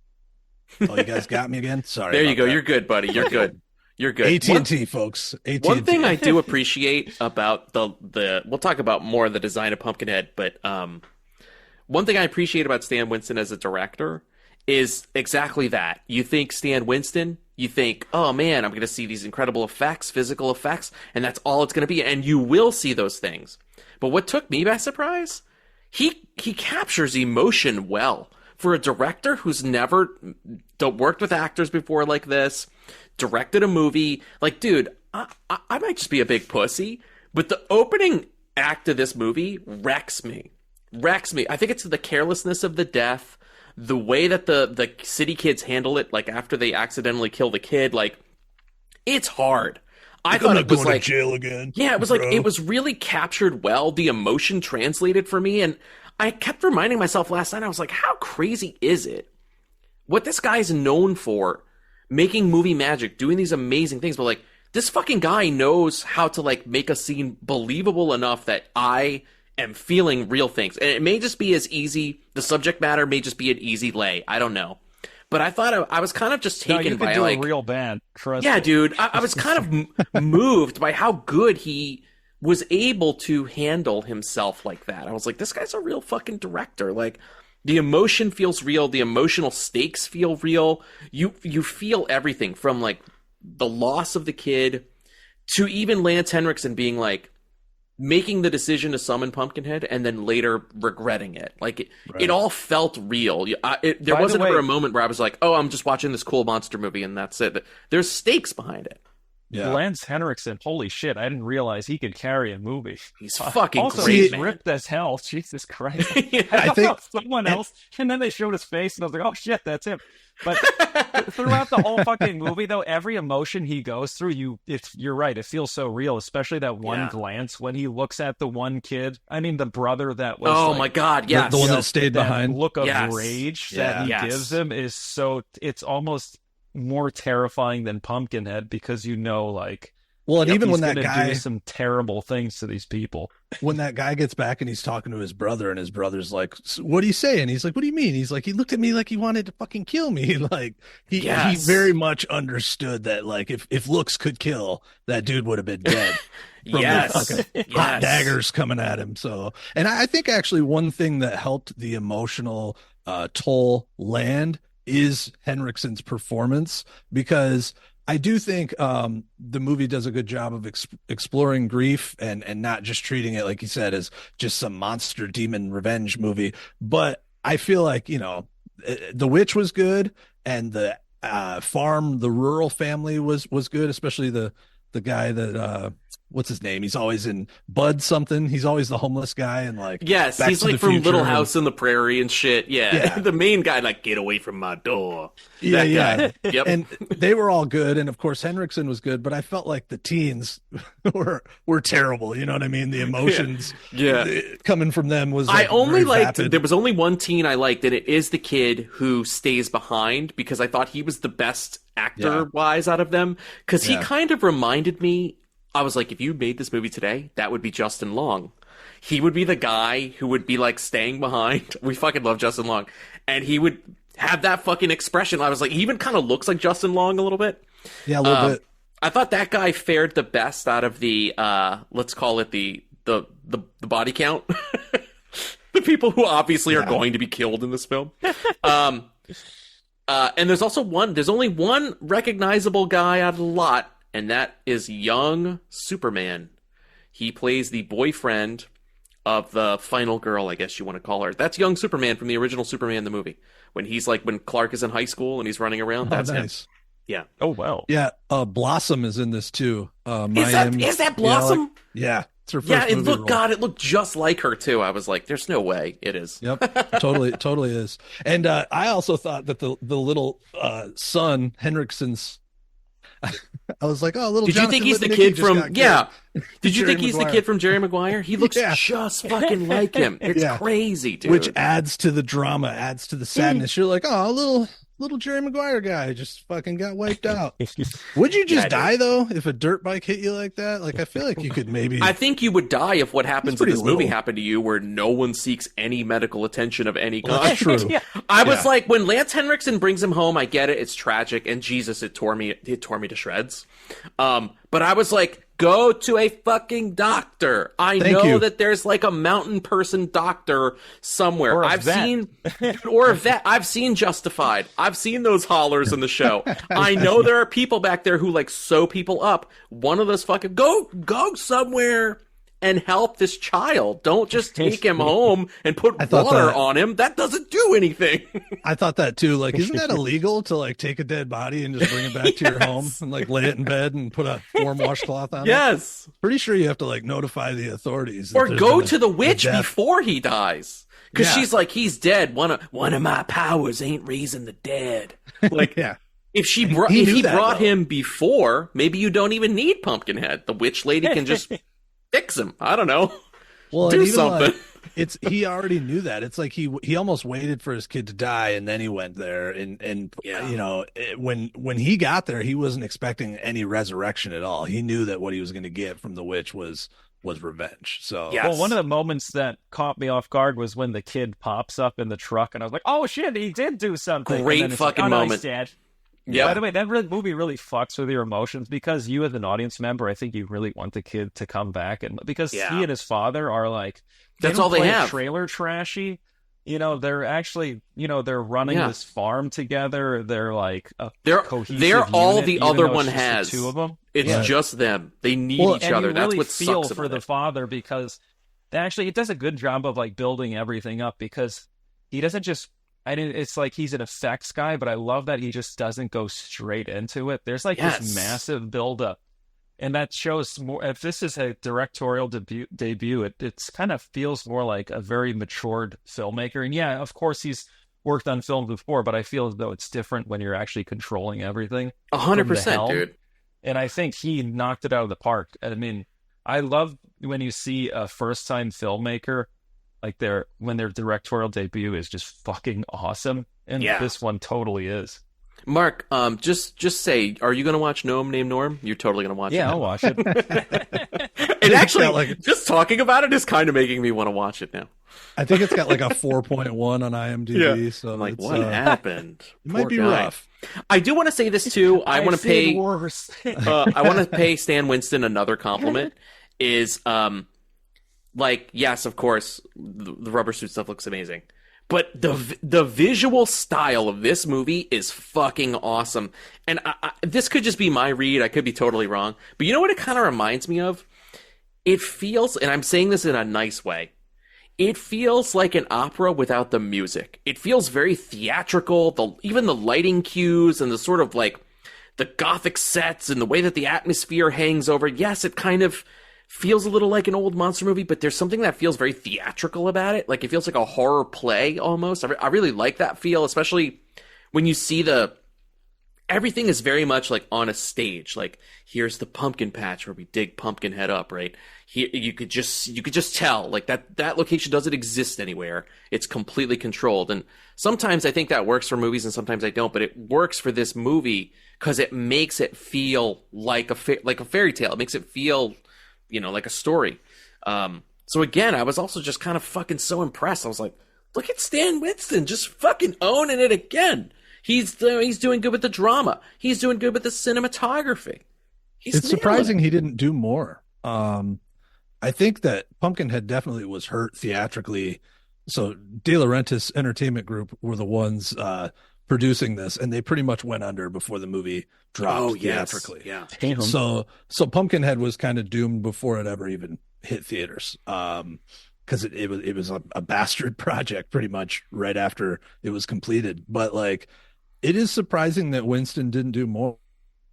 Speaker 4: Oh, you guys got me again? Sorry.
Speaker 3: There you go.
Speaker 4: That.
Speaker 3: You're good, buddy. You're good. You're good.
Speaker 4: AT&T, folks. AT&T.
Speaker 3: One thing I do appreciate about the we'll talk about more of the design of Pumpkinhead, but one thing I appreciate about Stan Winston as a director is exactly that. You think Stan Winston, you think, oh man, I'm going to see these incredible effects, physical effects, and that's all it's going to be, and you will see those things. But what took me by surprise, he captures emotion well. For a director who's never worked with actors before like this, directed a movie, like, dude, I might just be a big pussy, but the opening act of this movie wrecks me. I think it's the carelessness of the death, the way that the city kids handle it, like after they accidentally kill the kid, like, it's hard. I thought it was like
Speaker 4: to jail again.
Speaker 3: Yeah, it was like it was really captured well. The emotion translated for me, and I kept reminding myself last night, I was like, how crazy is it? What this guy's known for, making movie magic, doing these amazing things, but like, this fucking guy knows how to like make a scene believable enough that I am feeling real things. And it may just be as easy, the subject matter may just be an easy lay. I don't know. But I thought I was kind of just taken by
Speaker 5: do
Speaker 3: like
Speaker 5: a real band. Trust
Speaker 3: yeah,
Speaker 5: me.
Speaker 3: dude. I was kind of moved by how good he was able to handle himself like that. I was like, this guy's a real fucking director. Like, the emotion feels real. The emotional stakes feel real. You feel everything from like the loss of the kid to even Lance Henriksen being like, making the decision to summon Pumpkinhead and then later regretting it. Like, it all felt real. There wasn't ever a moment where I was like, oh, I'm just watching this cool monster movie and that's it. There's stakes behind it.
Speaker 5: Yeah. Lance Henriksen, holy shit, I didn't realize he could carry a movie.
Speaker 3: He's fucking
Speaker 5: also,
Speaker 3: great,
Speaker 5: he's
Speaker 3: man.
Speaker 5: ripped as hell. Jesus Christ.
Speaker 4: I think
Speaker 5: someone else, and then they showed his face, and I was like, oh shit, that's him. But throughout the whole fucking movie, though, every emotion he goes through, you're right, it feels so real, especially that one glance when he looks at the one kid. I mean, the brother that was
Speaker 3: oh my god, yes.
Speaker 4: The one that stayed behind.
Speaker 5: Look of rage that he gives him is so, it's almost more terrifying than Pumpkinhead, because like,
Speaker 4: well, and even when that
Speaker 5: guy do some terrible things to these people.
Speaker 4: When that guy gets back and he's talking to his brother, and his brother's like, what do you say? And he's like, what do you mean? He's like, he looked at me like he wanted to fucking kill me. Like, he very much understood that, like, if looks could kill, that dude would have been dead. From the fucking hot daggers coming at him. So, and I think actually one thing that helped the emotional toll land is Henriksen's performance, because I do think the movie does a good job of exploring grief and not just treating it, like you said, as just some monster demon revenge movie. But I feel like, The Witch was good, and the farm, the rural family was good, especially the guy that what's his name? He's always in Bud something. He's always the homeless guy and like
Speaker 3: Yes,
Speaker 4: Back
Speaker 3: he's
Speaker 4: to
Speaker 3: like
Speaker 4: the
Speaker 3: from
Speaker 4: Future
Speaker 3: Little
Speaker 4: and-
Speaker 3: House on the Prairie and shit. Yeah. The main guy, like, get away from my door.
Speaker 4: Yeah,
Speaker 3: That
Speaker 4: yeah.
Speaker 3: guy. Yep.
Speaker 4: And they were all good, and of course Henriksen was good, but I felt like the teens were terrible. You know what I mean? The emotions coming from them was
Speaker 3: I
Speaker 4: like,
Speaker 3: only
Speaker 4: very
Speaker 3: liked,
Speaker 4: vapid.
Speaker 3: there was only one teen I liked, and it is the kid who stays behind, because I thought he was the best actor-wise out of them, because he kind of reminded me, I was like, if you made this movie today, that would be Justin Long. He would be the guy who would be like staying behind. We fucking love Justin Long. And he would have that fucking expression. I was like, he even kind of looks like Justin Long a little bit.
Speaker 4: Yeah, a little bit.
Speaker 3: I thought that guy fared the best out of the let's call it the body count. The people who obviously are going to be killed in this film. And there's only one recognizable guy out of the lot, and that is young Superman. He plays the boyfriend of the final girl, I guess you want to call her. That's young Superman from the original Superman the movie. When Clark is in high school and he's running around, that's
Speaker 4: nice.
Speaker 3: him. Yeah.
Speaker 5: Oh wow.
Speaker 4: Yeah, Blossom is in this too.
Speaker 3: Is that Blossom?
Speaker 4: Yeah, it's her first
Speaker 3: Yeah, it
Speaker 4: movie role.
Speaker 3: it looked just like her too. I was like, there's no way it is.
Speaker 4: Yep, totally is. And I also thought that the little son, Henriksen's, I was like, oh, little.
Speaker 3: Did you
Speaker 4: Jonathan
Speaker 3: think he's the
Speaker 4: Lipnicki
Speaker 3: kid
Speaker 4: just
Speaker 3: from?
Speaker 4: got
Speaker 3: Yeah.
Speaker 4: killed.
Speaker 3: Did you
Speaker 4: Jerry
Speaker 3: think he's the
Speaker 4: Maguire.
Speaker 3: kid from Jerry Maguire? He looks just fucking like him. It's crazy, dude.
Speaker 4: Which adds to the drama, adds to the sadness. You're like, oh, little Jerry Maguire guy just fucking got wiped out. Would you just die though if a dirt bike hit you like that? Like, I feel like you could maybe.
Speaker 3: I think you would die if what happens in
Speaker 4: pretty
Speaker 3: this movie
Speaker 4: little.
Speaker 3: happened to you, where no one seeks any medical attention of any
Speaker 4: Well,
Speaker 3: kind.
Speaker 4: that's true.
Speaker 3: I was like, when Lance Henriksen brings him home, I get it, it's tragic, and Jesus, it tore me to shreds. But I was like, go to a fucking doctor. I
Speaker 4: Thank
Speaker 3: know
Speaker 4: you.
Speaker 3: that there's like a mountain person doctor somewhere.
Speaker 5: Or a
Speaker 3: I've
Speaker 5: vet.
Speaker 3: seen, or a vet. I've seen Justified. I've seen those hollers in the show. I know there are people back there who like sew people up. One of those fucking go somewhere and help this child. Don't just take him home and put
Speaker 4: thought
Speaker 3: water
Speaker 4: that-
Speaker 3: on him. That doesn't do anything.
Speaker 4: I thought that too. Like, isn't that illegal to like take a dead body and just bring it back to your home and like lay it in bed and put a warm washcloth on it?
Speaker 3: Yes.
Speaker 4: Pretty sure you have to like notify the authorities. that
Speaker 3: Or
Speaker 4: there's
Speaker 3: go
Speaker 4: been
Speaker 3: to the
Speaker 4: a
Speaker 3: witch
Speaker 4: death.
Speaker 3: before he dies. Because
Speaker 4: Yeah.
Speaker 3: she's like, he's dead. One of my powers ain't raising the dead. Like,
Speaker 4: Yeah.
Speaker 3: if he
Speaker 4: knew that,
Speaker 3: brought
Speaker 4: though.
Speaker 3: him before, maybe you don't even need Pumpkinhead. The witch lady can just fix him. I don't know.
Speaker 4: Well,
Speaker 3: Do
Speaker 4: and even,
Speaker 3: something.
Speaker 4: like, he already knew that. It's like he almost waited for his kid to die and then he went there and
Speaker 3: Yeah.
Speaker 4: you know, when he got there, he wasn't expecting any resurrection at all. He knew that what he was going to get from the witch was revenge. So
Speaker 3: Yeah.
Speaker 5: Well, one of the moments that caught me off guard was when the kid pops up in the truck, and I was like, "Oh shit, he did do something!"
Speaker 3: Great
Speaker 5: and then it's
Speaker 3: fucking
Speaker 5: like, oh, no,
Speaker 3: moment.
Speaker 5: he's dead.
Speaker 3: Yeah.
Speaker 5: By the way, that movie really fucks with your emotions because you, as an audience member, I think you really want the kid to come back, and because
Speaker 3: Yeah.
Speaker 5: he and his father are like,
Speaker 3: That's
Speaker 5: don't
Speaker 3: all they
Speaker 5: play
Speaker 3: have.
Speaker 5: Trailer trashy. You know, they're actually, they're running
Speaker 3: Yeah.
Speaker 5: this farm together. They're like a
Speaker 3: They're
Speaker 5: cohesive
Speaker 3: all
Speaker 5: unit,
Speaker 3: the
Speaker 5: even
Speaker 3: other
Speaker 5: though
Speaker 3: one
Speaker 5: it's just the
Speaker 3: has.
Speaker 5: two of them.
Speaker 3: It's
Speaker 4: Yeah.
Speaker 3: just them. They need
Speaker 4: Well,
Speaker 3: each
Speaker 5: And
Speaker 3: other.
Speaker 5: you
Speaker 3: That's
Speaker 5: really
Speaker 3: what
Speaker 5: feel
Speaker 3: sucks
Speaker 5: for
Speaker 3: about
Speaker 5: the
Speaker 3: it.
Speaker 5: father because it does a good job of like building everything up because he doesn't just it's like he's an effects guy, but I love that he just doesn't go straight into it. There's like
Speaker 3: Yes.
Speaker 5: this massive buildup, and that shows more. If this is a directorial debut, it's kind of feels more like a very matured filmmaker. And yeah, of course he's worked on films before, but I feel as though it's different when you're actually controlling everything.
Speaker 3: 100%,
Speaker 5: helm.
Speaker 3: dude.
Speaker 5: And I think he knocked it out of the park. I mean, I love when you see a first-time filmmaker like when their directorial debut is just fucking awesome, and
Speaker 3: Yeah.
Speaker 5: this one totally is.
Speaker 3: Mark, just say, are you going to watch Gnome Named Norm? You're totally going to watch it.
Speaker 5: Yeah, I'll watch it.
Speaker 3: It actually,
Speaker 4: got like-
Speaker 3: just talking about it is kind of making me want to watch it now.
Speaker 4: I think it's got like a 4.1 on IMDb. So
Speaker 3: I'm like,
Speaker 4: it's,
Speaker 3: what happened?
Speaker 4: it might
Speaker 3: Poor
Speaker 4: be
Speaker 3: guy.
Speaker 4: rough.
Speaker 3: I do want to say this too. I want to
Speaker 5: I've seen
Speaker 3: pay.
Speaker 5: worse.
Speaker 3: I want to pay Stan Winston another compliment. Is like, yes, of course, the rubber suit stuff looks amazing, but the visual style of this movie is fucking awesome. And this could just be my read. I could be totally wrong, but you know what it kind of reminds me of? It feels, and I'm saying this in a nice way, it feels like an opera without the music. It feels very theatrical. Even the lighting cues and the sort of like the gothic sets and the way that the atmosphere hangs over. Yes, it kind of feels a little like an old monster movie, but there's something that feels very theatrical about it. Like, it feels like a horror play almost. I really like that feel, especially when you see everything is very much like on a stage. Like, here's the pumpkin patch where we dig Pumpkinhead up, right? Here, you could just tell, like, that location doesn't exist anywhere. It's completely controlled. And sometimes I think that works for movies and sometimes I don't, but it works for this movie because it makes it feel like a fairy tale. It makes it feel, like a story. So again, I was also just kind of fucking so impressed. I was like, look at Stan Winston just fucking owning it again. He's doing good with the drama. He's doing good with the cinematography. It's
Speaker 4: surprising he didn't do more. I think that Pumpkinhead definitely was hurt theatrically. So De Laurentiis Entertainment Group were the ones producing this, and they pretty much went under before the movie dropped theatrically.
Speaker 3: Yeah.
Speaker 4: So Pumpkinhead was kind of doomed before it ever even hit theaters. Because it was a bastard project pretty much right after it was completed. But like, it is surprising that Winston didn't do more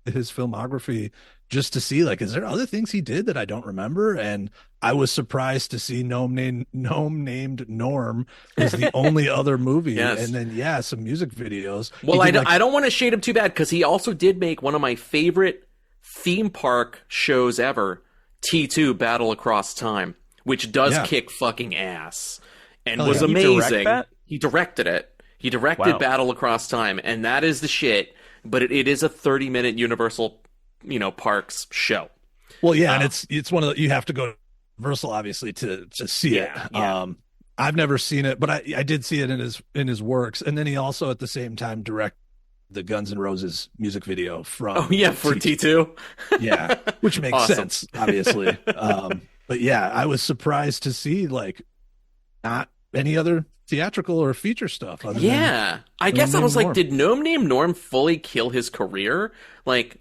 Speaker 4: of his filmography, just to see, like, is there other things he did that I don't remember? And I was surprised to see Gnome named Gnorm was the only other movie.
Speaker 3: Yes.
Speaker 4: And then, some music videos.
Speaker 3: Well, I don't want to shade him too bad, because he also did make one of my favorite theme park shows ever, T2 Battle Across Time, which does kick fucking ass and was amazing. He directed it. He directed Battle Across Time, and that is the shit. But it is a 30-minute Universal, Parks show.
Speaker 4: Well, and it's one of the, you have to go to Universal obviously to see it.
Speaker 3: Yeah.
Speaker 4: I've never seen it, but I did see it in his works, and then he also at the same time directed the Guns N' Roses music video from.
Speaker 3: Oh yeah, for T2.
Speaker 4: Yeah, which makes sense, obviously. But yeah, I was surprised to see like not any other theatrical or feature stuff.
Speaker 3: I guess I was like, did Gnome Name Norm fully kill his career? Like,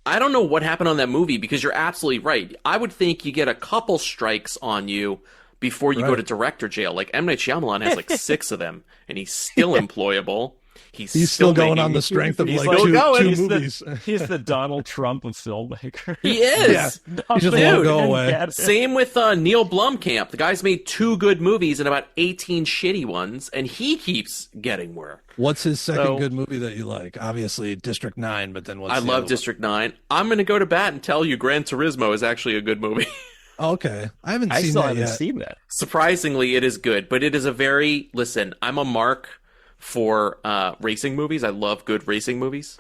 Speaker 3: I don't know what happened on that movie, because you're absolutely right. I would think you get a couple strikes on you before you go to director jail. Like, M. Night Shyamalan has like 6 of them, and he's still employable. He's still going
Speaker 4: on the strength of like two movies.
Speaker 5: He's the Donald Trump of filmmaker.
Speaker 3: He is.
Speaker 4: Yeah. He just won't go away.
Speaker 3: Same with Neil Blomkamp. The guy's made 2 good movies and about 18 shitty ones, and he keeps getting work.
Speaker 4: What's his second good movie that you like? Obviously District 9, but then
Speaker 3: I love District 9. I'm going to go to bat and tell you Gran Turismo is actually a good movie.
Speaker 4: Okay. I haven't
Speaker 5: seen that.
Speaker 3: Surprisingly, it is good, but it is I'm a mark for racing movies. I love good racing movies.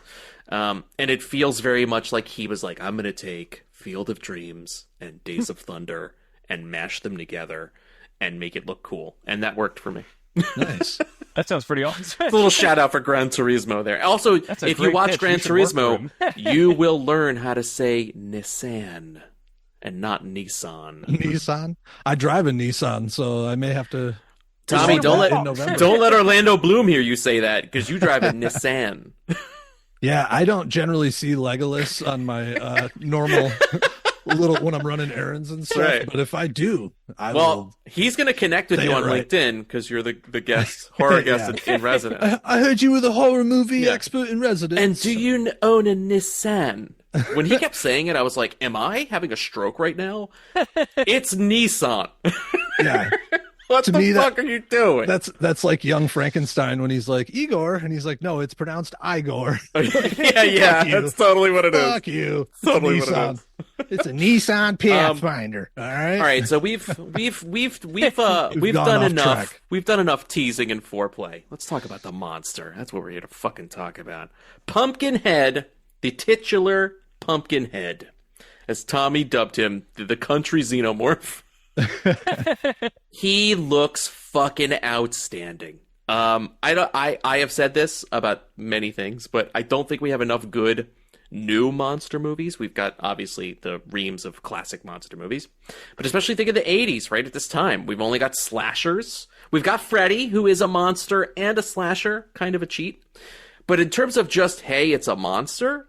Speaker 3: And it feels very much like he was like, I'm going to take Field of Dreams and Days of Thunder and mash them together and make it look cool. And that worked for me.
Speaker 4: Nice.
Speaker 5: That sounds pretty awesome.
Speaker 3: A little shout out for Gran Turismo there. Also, if you watch Gran Turismo, you will learn how to say Nissan and not Nissan.
Speaker 4: Nissan? I drive a Nissan, so I may have to...
Speaker 3: Tommy, don't let Orlando Bloom hear you say that, because you drive a Nissan.
Speaker 4: Yeah, I don't generally see Legolas on my normal when I'm running errands and stuff. Right. But if I do, I will.
Speaker 3: He's going to connect with you on LinkedIn, because you're the guest, horror guest in residence.
Speaker 4: I heard you were the horror movie expert in residence.
Speaker 3: And do you own a Nissan? When he kept saying it, I was like, am I having a stroke right now? It's Nissan.
Speaker 4: Yeah.
Speaker 3: What the fuck are you doing?
Speaker 4: That's like young Frankenstein when he's like, Igor, and he's like, no, it's pronounced Igor.
Speaker 3: yeah, that's totally what it is.
Speaker 4: Fuck you.
Speaker 3: Totally what it is.
Speaker 4: It's a Nissan Pathfinder. All right,
Speaker 3: so we've done enough. Track. We've done enough teasing and foreplay. Let's talk about the monster. That's what we're here to fucking talk about. Pumpkinhead, the titular Pumpkinhead, as Tommy dubbed him, the country xenomorph. He looks fucking outstanding. I have said this about many things, but I don't think we have enough good new monster movies. We've got obviously the reams of classic monster movies, but especially think of the 80s, right? At this time, we've only got slashers. We've got Freddy, who is a monster and a slasher, kind of a cheat. But in terms of just, hey, it's a monster,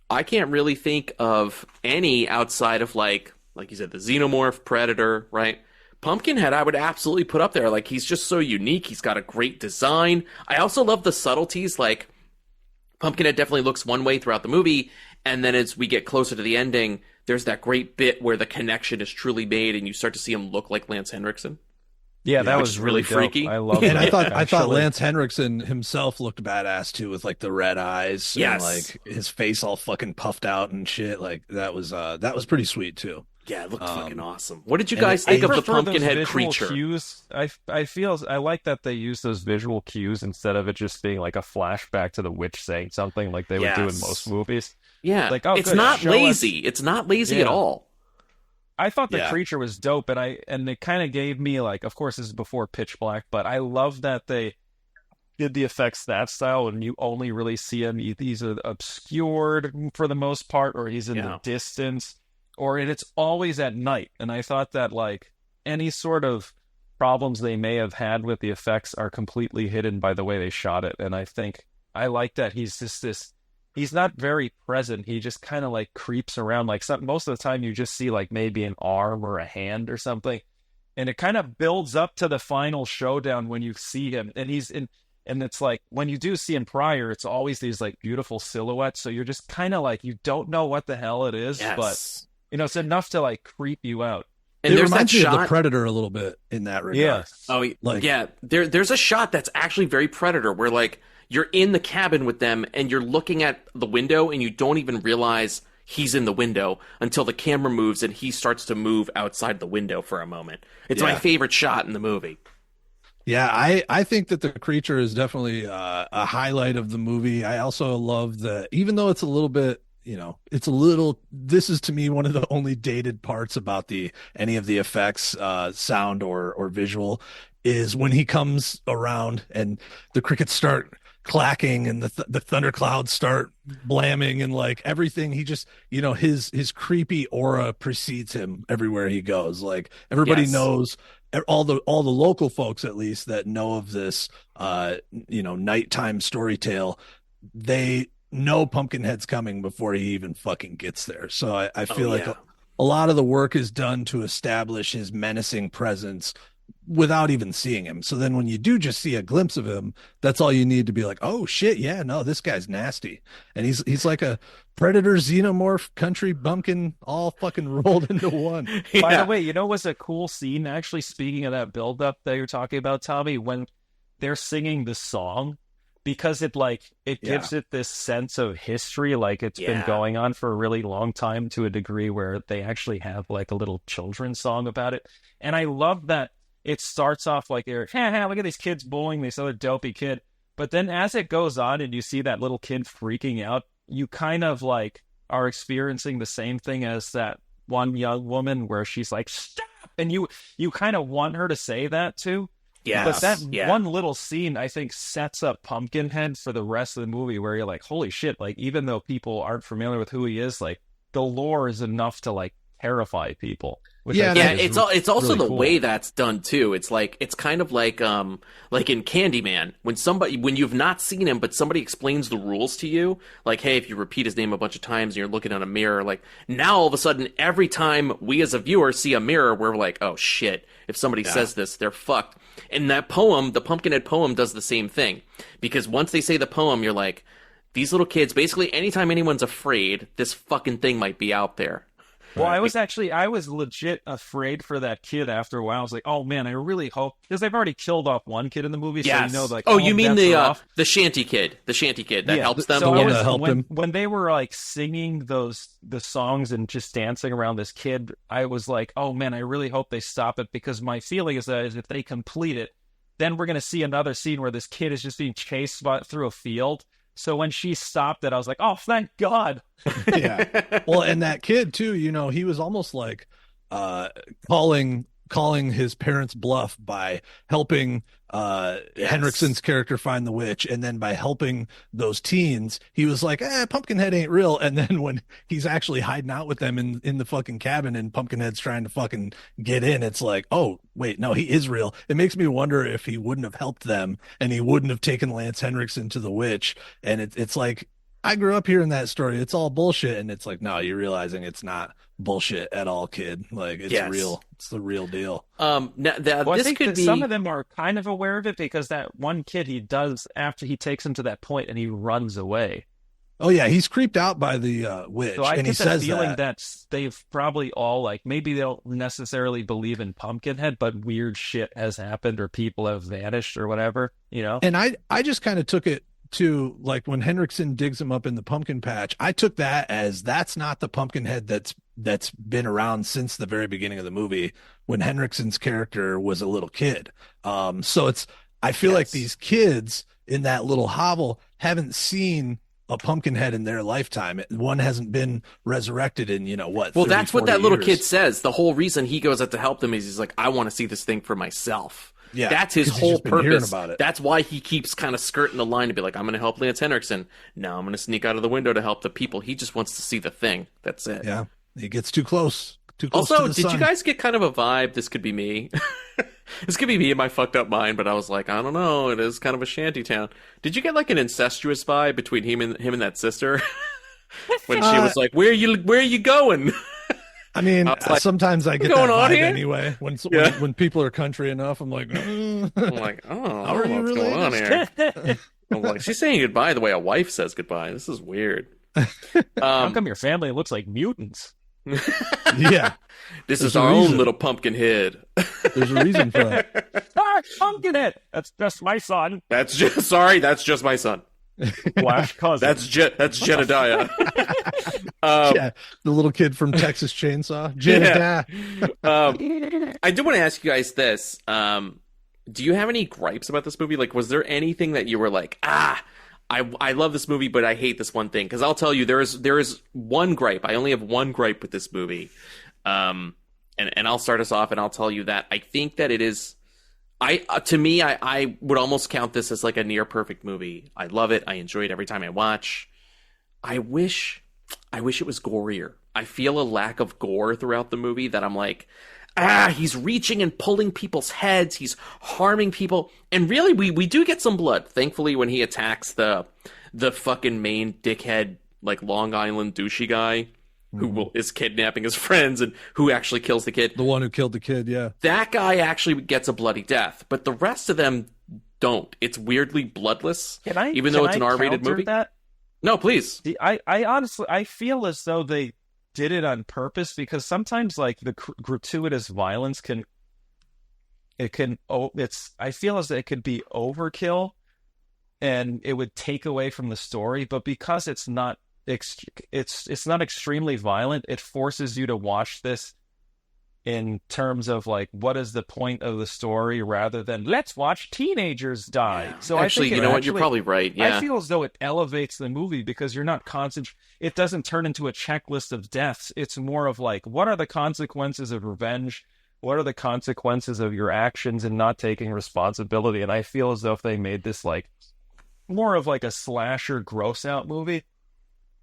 Speaker 3: I can't really think of any outside of like you said, the Xenomorph, Predator, right? Pumpkinhead, I would absolutely put up there. Like, he's just so unique. He's got a great design. I also love the subtleties. Like, Pumpkinhead definitely looks one way throughout the movie, and then as we get closer to the ending, there's that great bit where the connection is truly made, and you start to see him look like Lance Henriksen.
Speaker 5: Yeah, that
Speaker 3: which
Speaker 5: was
Speaker 3: is really
Speaker 5: dope.
Speaker 3: freaky.
Speaker 5: I love
Speaker 4: And
Speaker 5: it.
Speaker 4: I thought Lance Henriksen himself looked badass too, with like the red eyes,
Speaker 3: Yes.
Speaker 4: and like his face all fucking puffed out and shit. Like that was pretty sweet too.
Speaker 3: Yeah, it looked fucking awesome. What did you
Speaker 4: and
Speaker 3: guys
Speaker 5: I
Speaker 3: think of the
Speaker 5: prefer those
Speaker 3: Pumpkinhead
Speaker 5: visual
Speaker 3: creature?
Speaker 5: cues. I like that they use those visual cues instead of it just being like a flashback to the witch saying something like they would do in
Speaker 3: Yes.
Speaker 5: most movies.
Speaker 3: Yeah,
Speaker 5: Like, oh,
Speaker 3: it's
Speaker 5: good,
Speaker 3: not
Speaker 5: show
Speaker 3: lazy. It's not lazy at
Speaker 5: Yeah.
Speaker 3: all.
Speaker 5: I thought the
Speaker 4: Yeah.
Speaker 5: creature was dope, and it kind of gave me like, of course, this is before Pitch Black, but I love that they did the effects that style, and you only really see him. He's obscured for the most part, or he's in the distance, and it's always at night. And I thought that like any sort of problems they may have had with the effects are completely hidden by the way they shot it. And I think I like that he's just this. He's not very present. He just kind of like creeps around. Like most of the time, you just see like maybe an arm or a hand or something, and it kind of builds up to the final showdown when you see him. And he's in, and it's like when you do see him prior, it's always these like beautiful silhouettes. So you're just kind of like you don't know what the hell it is, but it's enough to like creep you out.
Speaker 3: And
Speaker 4: it
Speaker 3: there's that
Speaker 4: reminds me
Speaker 3: shot
Speaker 4: of the Predator a little bit in that regard.
Speaker 5: Yeah.
Speaker 3: Oh,
Speaker 4: Like-
Speaker 3: yeah. There's a shot that's actually very Predator, where like you're in the cabin with them and you're looking at the window and you don't even realize he's in the window until the camera moves and he starts to move outside the window for a moment. It's my favorite shot in the movie.
Speaker 4: Yeah, I think that the creature is definitely a highlight of the movie. I also love even though it's a little bit, this is to me one of the only dated parts about any of the effects, sound or visual, is when he comes around and the crickets start clacking and the thunderclouds start blamming and like everything. He just, his creepy aura precedes him everywhere he goes. Like everybody knows, all the local folks at least that know of this nighttime story tale, they know Pumpkinhead's coming before he even fucking gets there. So I feel like a lot of the work is done to establish his menacing presence without even seeing him. So then when you do just see a glimpse of him, that's all you need to be like, oh shit, yeah, no, this guy's nasty. And he's like a predator, xenomorph, country bumpkin, all fucking rolled into one.
Speaker 5: By the way, what's a cool scene, actually, speaking of that build-up that you're talking about, Tommy, when they're singing the song, because it gives it this sense of history, like it's been going on for a really long time, to a degree where they actually have like a little children's song about it. And I love that it starts off like they're, look at these kids bullying this other dopey kid. But then as it goes on and you see that little kid freaking out, you kind of like are experiencing the same thing as that one young woman where she's like, stop! And you kind of want her to say that too.
Speaker 3: Yes.
Speaker 5: But that one little scene, I think, sets up Pumpkinhead for the rest of the movie, where you're like, holy shit, like, even though people aren't familiar with who he is, like, the lore is enough to, like, terrify people.
Speaker 3: It's also
Speaker 5: really
Speaker 3: the
Speaker 5: cool.
Speaker 3: way that's done too. It's like, it's kind of like in Candyman, when you've not seen him, but somebody explains the rules to you, like, hey, if you repeat his name a bunch of times and you're looking at a mirror, like, now all of a sudden, every time we as a viewer see a mirror, we're like, oh shit, if somebody says this, they're fucked. And that poem, the Pumpkinhead poem, does the same thing, because once they say the poem, you're like, these little kids, basically anytime anyone's afraid, this fucking thing might be out there.
Speaker 5: Well, I was legit afraid for that kid after a while. I was like, oh man, I really hope, because they've already killed off one kid in the movie,
Speaker 3: Yes.
Speaker 5: so like,
Speaker 3: you mean
Speaker 5: the
Speaker 3: the shanty kid that helps them?
Speaker 5: So
Speaker 4: that helped him.
Speaker 5: When they were like singing the songs and just dancing around this kid, I was like, oh man, I really hope they stop it, because my feeling is that if they complete it, then we're going to see another scene where this kid is just being chased through a field. So when she stopped it, I was like, oh, thank God.
Speaker 4: Yeah. Well, and that kid too, he was almost like calling his parents' bluff by helping Henriksen's character find the witch, and then by helping those teens, he was like, Pumpkinhead ain't real. And then when he's actually hiding out with them in the fucking cabin and Pumpkinhead's trying to fucking get in, it's like, oh wait, no, he is real. It makes me wonder if he wouldn't have helped them and he wouldn't have taken Lance Henriksen to the witch. And it's like, I grew up hearing that story. It's all bullshit. And it's like, no, you're realizing it's not bullshit at all, kid. Like, it's real. It's the real deal.
Speaker 3: Now,
Speaker 5: Well, I
Speaker 3: this
Speaker 5: think
Speaker 3: could
Speaker 5: that
Speaker 3: be
Speaker 5: some of them are kind of aware of it because that one kid he does after he takes him to that point and he runs away.
Speaker 4: Oh, yeah. He's creeped out by the witch.
Speaker 5: So I
Speaker 4: and he
Speaker 5: get the
Speaker 4: says
Speaker 5: feeling
Speaker 4: that.
Speaker 5: that they've probably all, like, maybe they don't necessarily believe in Pumpkinhead, but weird shit has happened or people have vanished or whatever, you know?
Speaker 4: And I just kind of took it to, like, when Henriksen digs him up in the pumpkin patch, I took that as that's not the Pumpkinhead that's been around since the very beginning of the movie when Henriksen's character was a little kid. So I feel like these kids in that little hovel haven't seen a Pumpkinhead in their lifetime. One hasn't been resurrected in, what?
Speaker 3: Well,
Speaker 4: 30,
Speaker 3: that's what
Speaker 4: 40
Speaker 3: that little
Speaker 4: years.
Speaker 3: kid says. The whole reason he goes out to help them is he's like, I want to see this thing for myself.
Speaker 4: Yeah,
Speaker 3: that's his
Speaker 4: 'cause he's
Speaker 3: whole
Speaker 4: just been hearing
Speaker 3: purpose.
Speaker 4: about it.
Speaker 3: That's why he keeps kind of skirting the line to be like, I'm going to help Lance Henriksen. No, I'm going to sneak out of the window to help the people. He just wants to see the thing. That's it.
Speaker 4: Yeah, he gets too close. Too close
Speaker 3: Also,
Speaker 4: to the
Speaker 3: did
Speaker 4: sun.
Speaker 3: you guys get kind of a vibe? This could be me. This could be me in my fucked up mind, but I was like, I don't know. It is kind of a shanty town. Did you get like an incestuous vibe between him and that sister? When she was like, "Where are you going?"
Speaker 4: I mean,
Speaker 3: like,
Speaker 4: sometimes I get that
Speaker 3: going on
Speaker 4: vibe
Speaker 3: here?
Speaker 4: anyway. When people are country enough, I'm like,
Speaker 3: I'm like, oh,
Speaker 4: How are you
Speaker 3: what's going on
Speaker 4: related?
Speaker 3: here? I'm like, she's saying goodbye the way a wife says goodbye. This is weird.
Speaker 5: How come your family looks like mutants?
Speaker 4: yeah,
Speaker 3: This
Speaker 4: There's
Speaker 3: is
Speaker 4: a
Speaker 3: our own
Speaker 4: reason.
Speaker 3: little Pumpkinhead.
Speaker 4: there's a reason for that.
Speaker 5: Ah, Pumpkinhead! That's just my son.
Speaker 3: That's just my son.
Speaker 5: Slash cousin.
Speaker 3: That's Jedediah.
Speaker 4: Yeah, the little kid from Texas Chainsaw. Jedediah.
Speaker 3: I do want to ask you guys this. Do you have any gripes about this movie? Like, was there anything that you were like, I love this movie, but I hate this one thing? Because I'll tell you, there is one gripe. I only have one gripe with this movie. And I'll start us off, and I'll tell you that I think that it is. To me, I would almost count this as like a near perfect movie. I love it. I enjoy it every time I watch. I wish it was gorier. I feel a lack of gore throughout the movie that I'm like, he's reaching and pulling people's heads. He's harming people. And really, we do get some blood. Thankfully, when he attacks the fucking main dickhead, like Long Island douchey guy who is kidnapping his friends and who actually kills the kid.
Speaker 4: The one who killed the kid, yeah.
Speaker 3: That guy actually gets a bloody death, but the rest of them don't. It's weirdly bloodless, even though it's an R-rated
Speaker 5: counter
Speaker 3: movie.
Speaker 5: That?
Speaker 3: No, please.
Speaker 5: I honestly, I feel as though they did it on purpose because sometimes, like, the gratuitous violence I feel as though it could be overkill and it would take away from the story, but because it's not extremely violent, it forces you to watch this in terms of like, what is the point of the story rather than let's watch teenagers die.
Speaker 3: Yeah.
Speaker 5: So
Speaker 3: actually,
Speaker 5: I think
Speaker 3: you know what? You're probably right. Yeah.
Speaker 5: I feel as though it elevates the movie because you're not it doesn't turn into a checklist of deaths. It's more of like, what are the consequences of revenge? What are the consequences of your actions and not taking responsibility? And I feel as though if they made this like more of like a slasher gross out movie,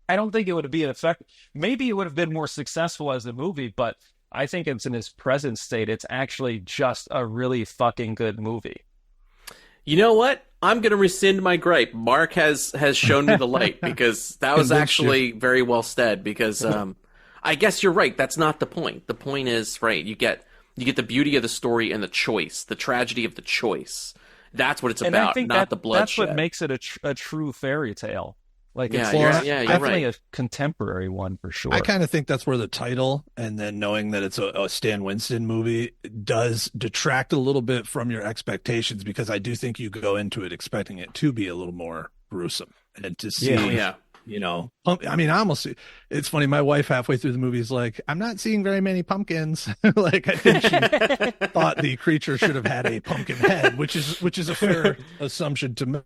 Speaker 5: I don't think it would be an effect. Maybe it would have been more successful as a movie, but I think it's in its present state. It's actually just a really fucking good movie.
Speaker 3: You know what? I'm going to rescind my gripe. Mark has shown me the light because that was actually very well said because I guess you're right. That's not the point. The point is, right, you get the beauty of the story and the choice, the tragedy of the choice. That's what it's
Speaker 5: and
Speaker 3: about,
Speaker 5: I think
Speaker 3: not the bloodshed.
Speaker 5: That's what makes it a true fairy tale. Like,
Speaker 3: Yeah,
Speaker 5: it's
Speaker 3: you're
Speaker 5: definitely
Speaker 3: right.
Speaker 5: a contemporary one for sure.
Speaker 4: I kind of think that's where the title and then knowing that it's a Stan Winston movie does detract a little bit from your expectations because I do think you go into it expecting it to be a little more gruesome and to see, you know, I mean, it's funny. My wife halfway through the movie is like, I'm not seeing very many pumpkins. Like, I think she thought the creature should have had a pumpkin head, which is a fair assumption to make.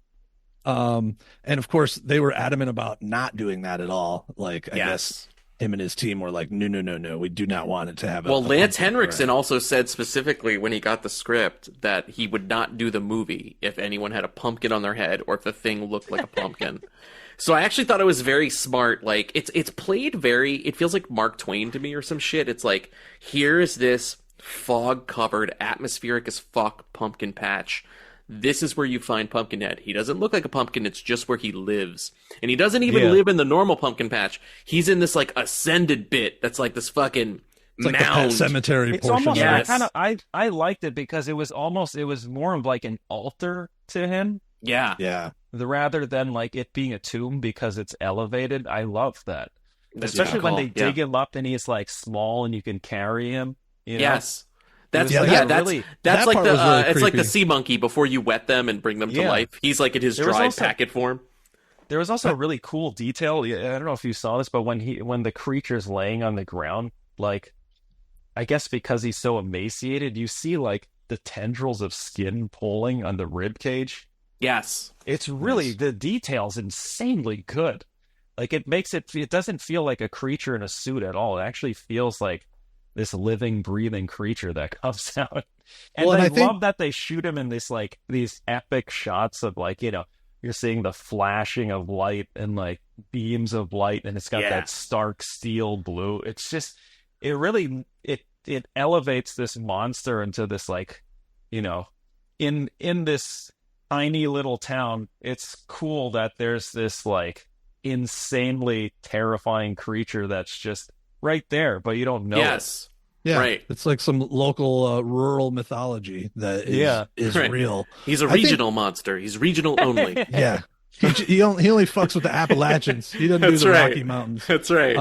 Speaker 4: And of course they were adamant about not doing that at all. Like, I guess him and his team were like, no, we do not want it to have
Speaker 3: Well, Lance Henriksen also said specifically when he got the script that he would not do the movie if anyone had a pumpkin on their head or if the thing looked like a pumpkin. So I actually thought it was very smart. Like, it's played it feels like Mark Twain to me or some shit. It's like, here is this fog-covered, atmospheric as fuck pumpkin patch this is where you find Pumpkinhead. He doesn't look like a pumpkin, it's just where he lives. And he doesn't even live in the normal pumpkin patch. He's in this, like, ascended bit that's like this fucking
Speaker 4: It's like
Speaker 3: mound.
Speaker 4: the Pet Cemetery
Speaker 5: It's
Speaker 4: portion.
Speaker 5: almost,
Speaker 3: Yes.
Speaker 5: I liked it because it was more of like an altar to him
Speaker 3: Yeah.
Speaker 4: Yeah.
Speaker 5: rather than like it being a tomb because it's elevated. I love that.
Speaker 3: That's
Speaker 5: Especially
Speaker 3: a
Speaker 5: when
Speaker 3: call.
Speaker 5: they dig him up and he's like small and you can carry him. You know?
Speaker 3: Yes. That's
Speaker 5: It was,
Speaker 3: that's
Speaker 5: really-
Speaker 3: that's
Speaker 4: that
Speaker 3: like
Speaker 4: part
Speaker 3: the
Speaker 4: was really
Speaker 3: it's like the
Speaker 4: creepy.
Speaker 3: sea monkey before you wet them and bring them to
Speaker 5: Yeah.
Speaker 3: life. He's like in his
Speaker 5: There was
Speaker 3: dried
Speaker 5: also-
Speaker 3: packet form.
Speaker 5: There was also a really cool detail. I don't know if you saw this, but when the creature's laying on the ground, like, I guess because he's so emaciated, you see like the tendrils of skin pulling on the rib cage.
Speaker 3: Yes.
Speaker 5: It's really the detail's insanely good. Like it doesn't feel like a creature in a suit at all. It actually feels like this living, breathing creature that comes out. And
Speaker 4: Well, and
Speaker 5: I
Speaker 4: I think-
Speaker 5: love that they shoot him in these epic shots of like, you're seeing the flashing of light and like beams of light, and it's got
Speaker 3: Yeah.
Speaker 5: that stark steel blue. It's just, it really, it elevates this monster into this like, in this tiny little town. It's cool that there's this like insanely terrifying creature that's just right there, but you don't know it.
Speaker 3: Yes.
Speaker 4: Yeah.
Speaker 3: Right.
Speaker 4: It's like some local rural mythology that is
Speaker 3: Right.
Speaker 4: real.
Speaker 3: He's a
Speaker 4: I think-
Speaker 3: regional monster. He's regional only.
Speaker 4: Yeah. He only fucks with the Appalachians. He doesn't do
Speaker 3: That's
Speaker 4: the
Speaker 3: right.
Speaker 4: Rocky Mountains.
Speaker 3: That's right.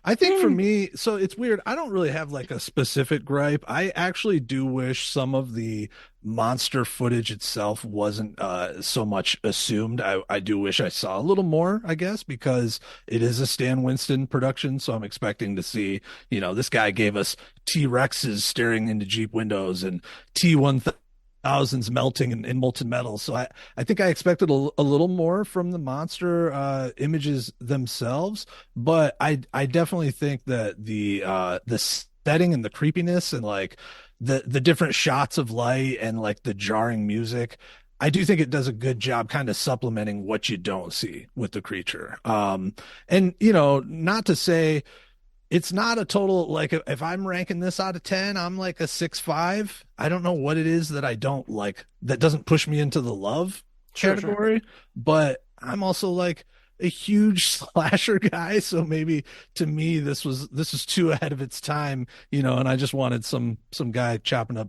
Speaker 4: I think for me, so it's weird. I don't really have like a specific gripe. I actually do wish some of the monster footage itself wasn't so much assumed. I do wish I saw a little more, I guess, because it is a Stan Winston production. So I'm expecting to see, this guy gave us T-Rexes staring into Jeep windows and T-1000s melting in molten metal. So I think I expected a little more from the monster images themselves, but I definitely think that the setting and the creepiness and like the different shots of light and like the jarring music, I do think it does a good job kind of supplementing what you don't see with the creature. And not to say it's not a total, like, if I'm ranking this out of 10, I'm like a 6.5. I don't know what it is that I don't like, that doesn't push me into the love category, but I'm also like a huge slasher guy. So maybe to me, this is too ahead of its time, and I just wanted some guy chopping up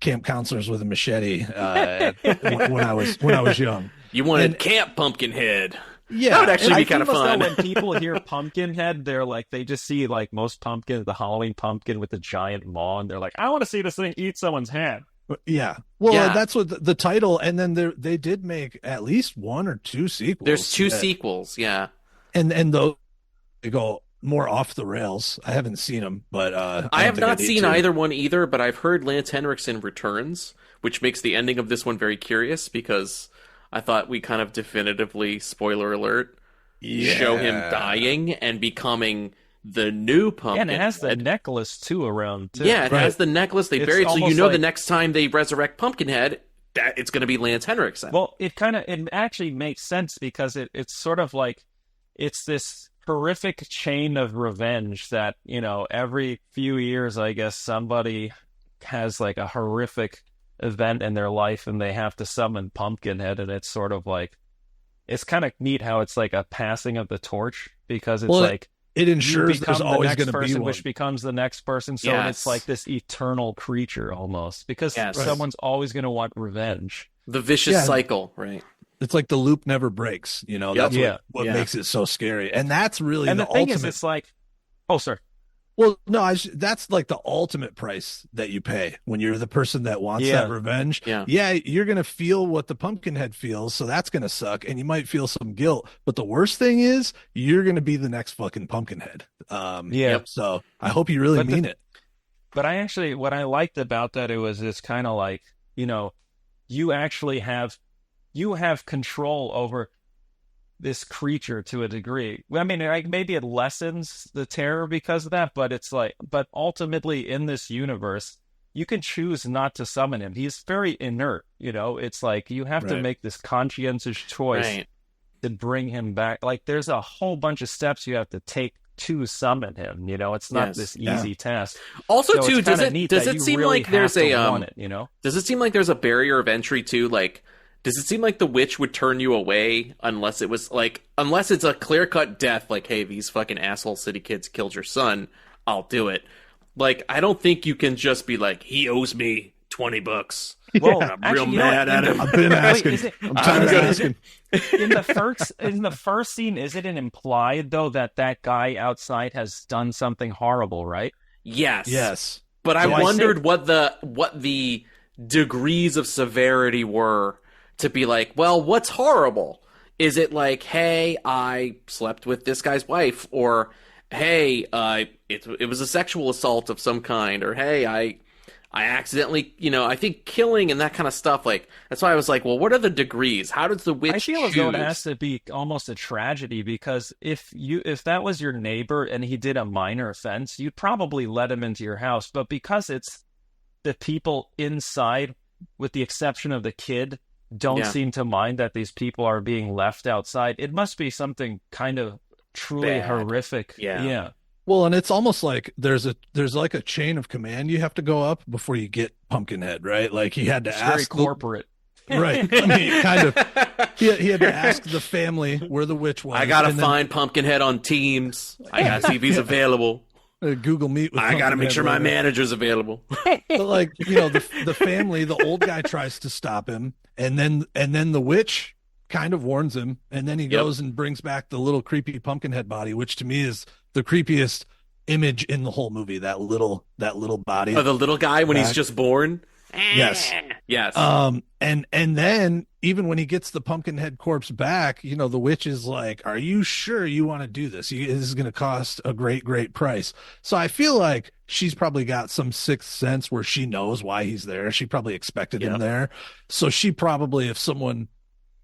Speaker 4: camp counselors with a machete when I was young.
Speaker 3: You wanted
Speaker 4: and-
Speaker 3: Camp Pumpkinhead.
Speaker 4: Yeah,
Speaker 3: That would actually
Speaker 5: I
Speaker 3: be kind of
Speaker 5: feel as
Speaker 3: fun.
Speaker 5: though when people hear Pumpkinhead, they're like, they just see like most pumpkins, the Halloween pumpkin with the giant maw, and they're like, I want to see this thing eat someone's hand.
Speaker 4: Yeah. Well,
Speaker 3: Yeah.
Speaker 4: that's what the title, and then they did make at least one or two sequels.
Speaker 3: There's two
Speaker 4: that-
Speaker 3: sequels, yeah.
Speaker 4: and those they go more off the rails. I haven't seen them, but
Speaker 3: I
Speaker 4: don't
Speaker 3: have
Speaker 4: think
Speaker 3: not
Speaker 4: need
Speaker 3: seen
Speaker 4: to.
Speaker 3: either one either, but I've heard Lance Henriksen returns, which makes the ending of this one very curious because I thought we kind of definitively, spoiler alert, show him dying and becoming the new pumpkin.
Speaker 5: And it has the necklace too around too.
Speaker 3: Yeah, it
Speaker 4: Right.
Speaker 3: has the necklace they
Speaker 5: It's
Speaker 3: buried, so you
Speaker 5: almost
Speaker 3: know the
Speaker 5: like-
Speaker 3: next time they resurrect Pumpkinhead, that it's going to be Lance Henriksen.
Speaker 5: Well, it actually makes sense because it's sort of like it's this horrific chain of revenge that, every few years, I guess somebody has like a horrific event in their life and they have to summon Pumpkinhead, and it's sort of like, it's kind of neat how it's like a passing of the torch because it's
Speaker 4: Well,
Speaker 5: like
Speaker 4: It
Speaker 5: you
Speaker 4: ensures
Speaker 5: become
Speaker 4: there's
Speaker 5: the
Speaker 4: always
Speaker 5: next
Speaker 4: going to be
Speaker 5: person,
Speaker 4: one.
Speaker 5: which becomes the next person. So
Speaker 3: Yes.
Speaker 5: it's like this eternal creature almost because
Speaker 3: Yes. Right.
Speaker 5: someone's always going to want revenge.
Speaker 3: the vicious
Speaker 4: Yeah.
Speaker 3: cycle, right?
Speaker 4: It's like the loop never breaks. That's
Speaker 5: Yeah.
Speaker 4: what
Speaker 3: Yeah.
Speaker 4: makes it so scary, and that's really
Speaker 5: And
Speaker 4: the
Speaker 5: the thing
Speaker 4: ultimate.
Speaker 5: is, it's like, oh, sorry.
Speaker 4: Well, no, that's like the ultimate price that you pay when you're the person that wants
Speaker 5: Yeah.
Speaker 4: that revenge.
Speaker 3: Yeah.
Speaker 4: You're going to feel what the Pumpkinhead feels, so that's going to suck, and you might feel some guilt. But the worst thing is, you're going to be the next fucking Pumpkinhead.
Speaker 5: Yeah.
Speaker 4: So I hope you really
Speaker 5: But
Speaker 4: mean it.
Speaker 5: But what I liked about that, it was this kind of like, you actually have control over this creature to a degree. I mean, like, maybe it lessens the terror because of that, but it's like, but ultimately in this universe, you can choose not to summon him. He's very inert, it's like you have to
Speaker 4: Right.
Speaker 5: make this conscientious choice
Speaker 3: Right.
Speaker 5: to bring him back. Like, there's a whole bunch of steps you have to take to summon him. You know, it's not this easy task.
Speaker 3: Also,
Speaker 5: so
Speaker 3: too, does it seem
Speaker 5: really
Speaker 3: like there's a
Speaker 5: want it, you know?
Speaker 3: Does it seem like there's a barrier of entry too? Like, does it seem like the witch would turn you away unless it's a clear-cut death? Like, hey, these fucking asshole city kids killed your son. I'll do it. Like, I don't think you can just be like, he owes me $20.
Speaker 5: Well,
Speaker 3: I'm
Speaker 5: actually,
Speaker 3: real mad at him.
Speaker 4: I've been asking. I'm tired of asking.
Speaker 5: In the first scene, is it implied though that guy outside has done something horrible, right?
Speaker 3: Yes. But I wondered what the degrees of severity were to be like, well, what's horrible? Is it like, hey, I slept with this guy's wife, or hey, it was a sexual assault of some kind, or hey, I accidentally, I think killing and that kind of stuff, like, that's why I was like, well, what are the degrees? How does the witch
Speaker 5: I feel
Speaker 3: choose?
Speaker 5: as though it has to be almost a tragedy, because if that was your neighbor and he did a minor offense, you'd probably let him into your house. But because it's the people inside, with the exception of the kid, don't seem to mind that these people are being left outside, it must be something kind of truly horrific. Yeah.
Speaker 4: Well, and it's almost like there's like a chain of command you have to go up before you get Pumpkinhead, right? Like he had to
Speaker 5: It's
Speaker 4: ask
Speaker 5: very corporate.
Speaker 4: Right. I mean, kind of. He had to ask the family where the witch was.
Speaker 3: I gotta find Pumpkinhead on Teams. I gotta see if he's available.
Speaker 4: Google Meet with
Speaker 3: I gotta make sure my manager's available.
Speaker 4: But like, the family, the old guy tries to stop him, and then the witch kind of warns him, and then he goes and brings back the little creepy Pumpkinhead body, which to me is the creepiest image in the whole movie. That little body.
Speaker 3: Oh, the little guy when he's just born.
Speaker 4: Yes. And then even when he gets the Pumpkinhead corpse back, the witch is like, "Are you sure you want to do this? This is going to cost a great price." So I feel like she's probably got some sixth sense where she knows why he's there. She probably expected him there. So she probably, if someone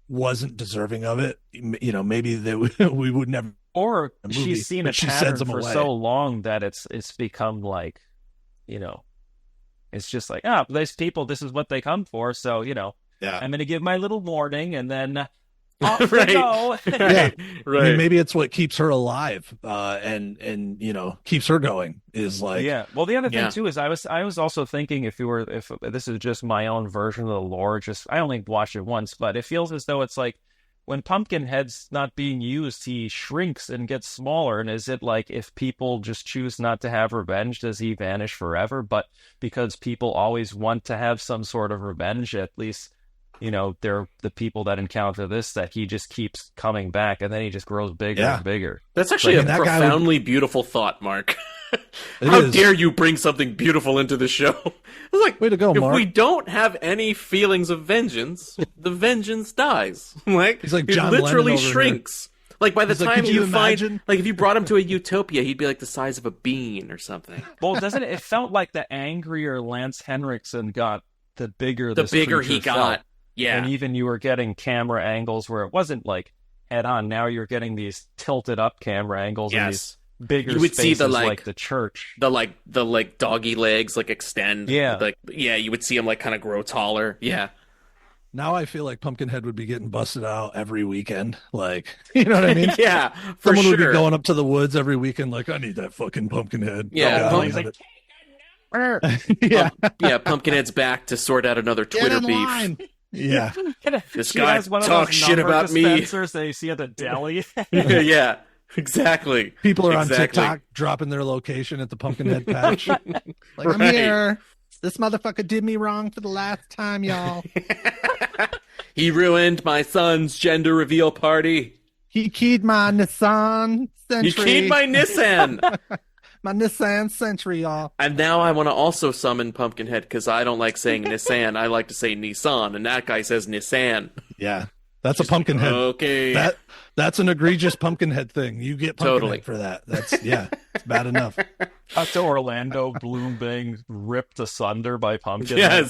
Speaker 4: wasn't deserving of it, maybe we would never.
Speaker 5: Or she's seen a pattern for so long that it's become like, it's just like, these people, this is what they come for. So, I'm going to give my little warning, and then off we go.
Speaker 4: Right. I mean, maybe it's what keeps her alive, and keeps her going is like.
Speaker 5: Yeah. Well, the other thing too is I was also thinking if this is just my own version of the lore, I only watched it once, but it feels as though it's like, when Pumpkinhead's not being used, he shrinks and gets smaller. And is it like, if people just choose not to have revenge, does he vanish forever? But because people always want to have some sort of revenge, at least, they're the people that encounter this, that he just keeps coming back, and then he just grows bigger and bigger.
Speaker 3: That's actually a profoundly beautiful thought, Mark. How dare you bring something beautiful into the show? It's like,
Speaker 4: way to go, Mark.
Speaker 3: If we don't have any feelings of vengeance, the vengeance dies. Like,
Speaker 4: he's like
Speaker 3: it
Speaker 4: John
Speaker 3: literally
Speaker 4: Lennon over
Speaker 3: shrinks. Here. Like, by the time you
Speaker 4: imagine?
Speaker 3: find, like, if you brought him to a utopia, he'd be like the size of a bean or something.
Speaker 5: Well, doesn't it felt like the angrier Lance Henriksen got, the bigger
Speaker 3: he got.
Speaker 5: Felt.
Speaker 3: Yeah.
Speaker 5: And even you were getting camera angles where it wasn't like head on. Now you're getting these tilted up camera angles and these bigger
Speaker 3: you would
Speaker 5: spaces
Speaker 3: see
Speaker 5: like the church.
Speaker 3: The doggy legs extend.
Speaker 5: Yeah.
Speaker 3: You would see him kind of grow taller. Yeah.
Speaker 4: Now I feel like Pumpkinhead would be getting busted out every weekend. Like, you know what I mean?
Speaker 3: Yeah.
Speaker 4: Someone would be going up to the woods every weekend like, I need that fucking Pumpkinhead.
Speaker 3: Yeah.
Speaker 5: He's like,
Speaker 3: Pumpkinhead's back to sort out another Twitter beef.
Speaker 4: Yeah.
Speaker 3: This guy talks shit about me.
Speaker 5: They see at the deli.
Speaker 3: Yeah, exactly.
Speaker 4: People are on TikTok dropping their location at the Pumpkinhead patch. I'm here. This motherfucker did me wrong for the last time, y'all.
Speaker 3: He ruined my son's gender reveal party.
Speaker 4: He keyed my Nissan Century.
Speaker 3: He keyed my Nissan.
Speaker 4: My Nissan Century, y'all.
Speaker 3: And now I want to also summon Pumpkinhead because I don't like saying Nissan. I like to say Nissan, and that guy says Nissan.
Speaker 4: Yeah, that's a Pumpkinhead.
Speaker 3: Okay.
Speaker 4: That's an egregious Pumpkinhead thing. You get Pumpkinhead for that. That's it's bad enough.
Speaker 5: Up to Orlando Bloom being ripped asunder by Pumpkinhead.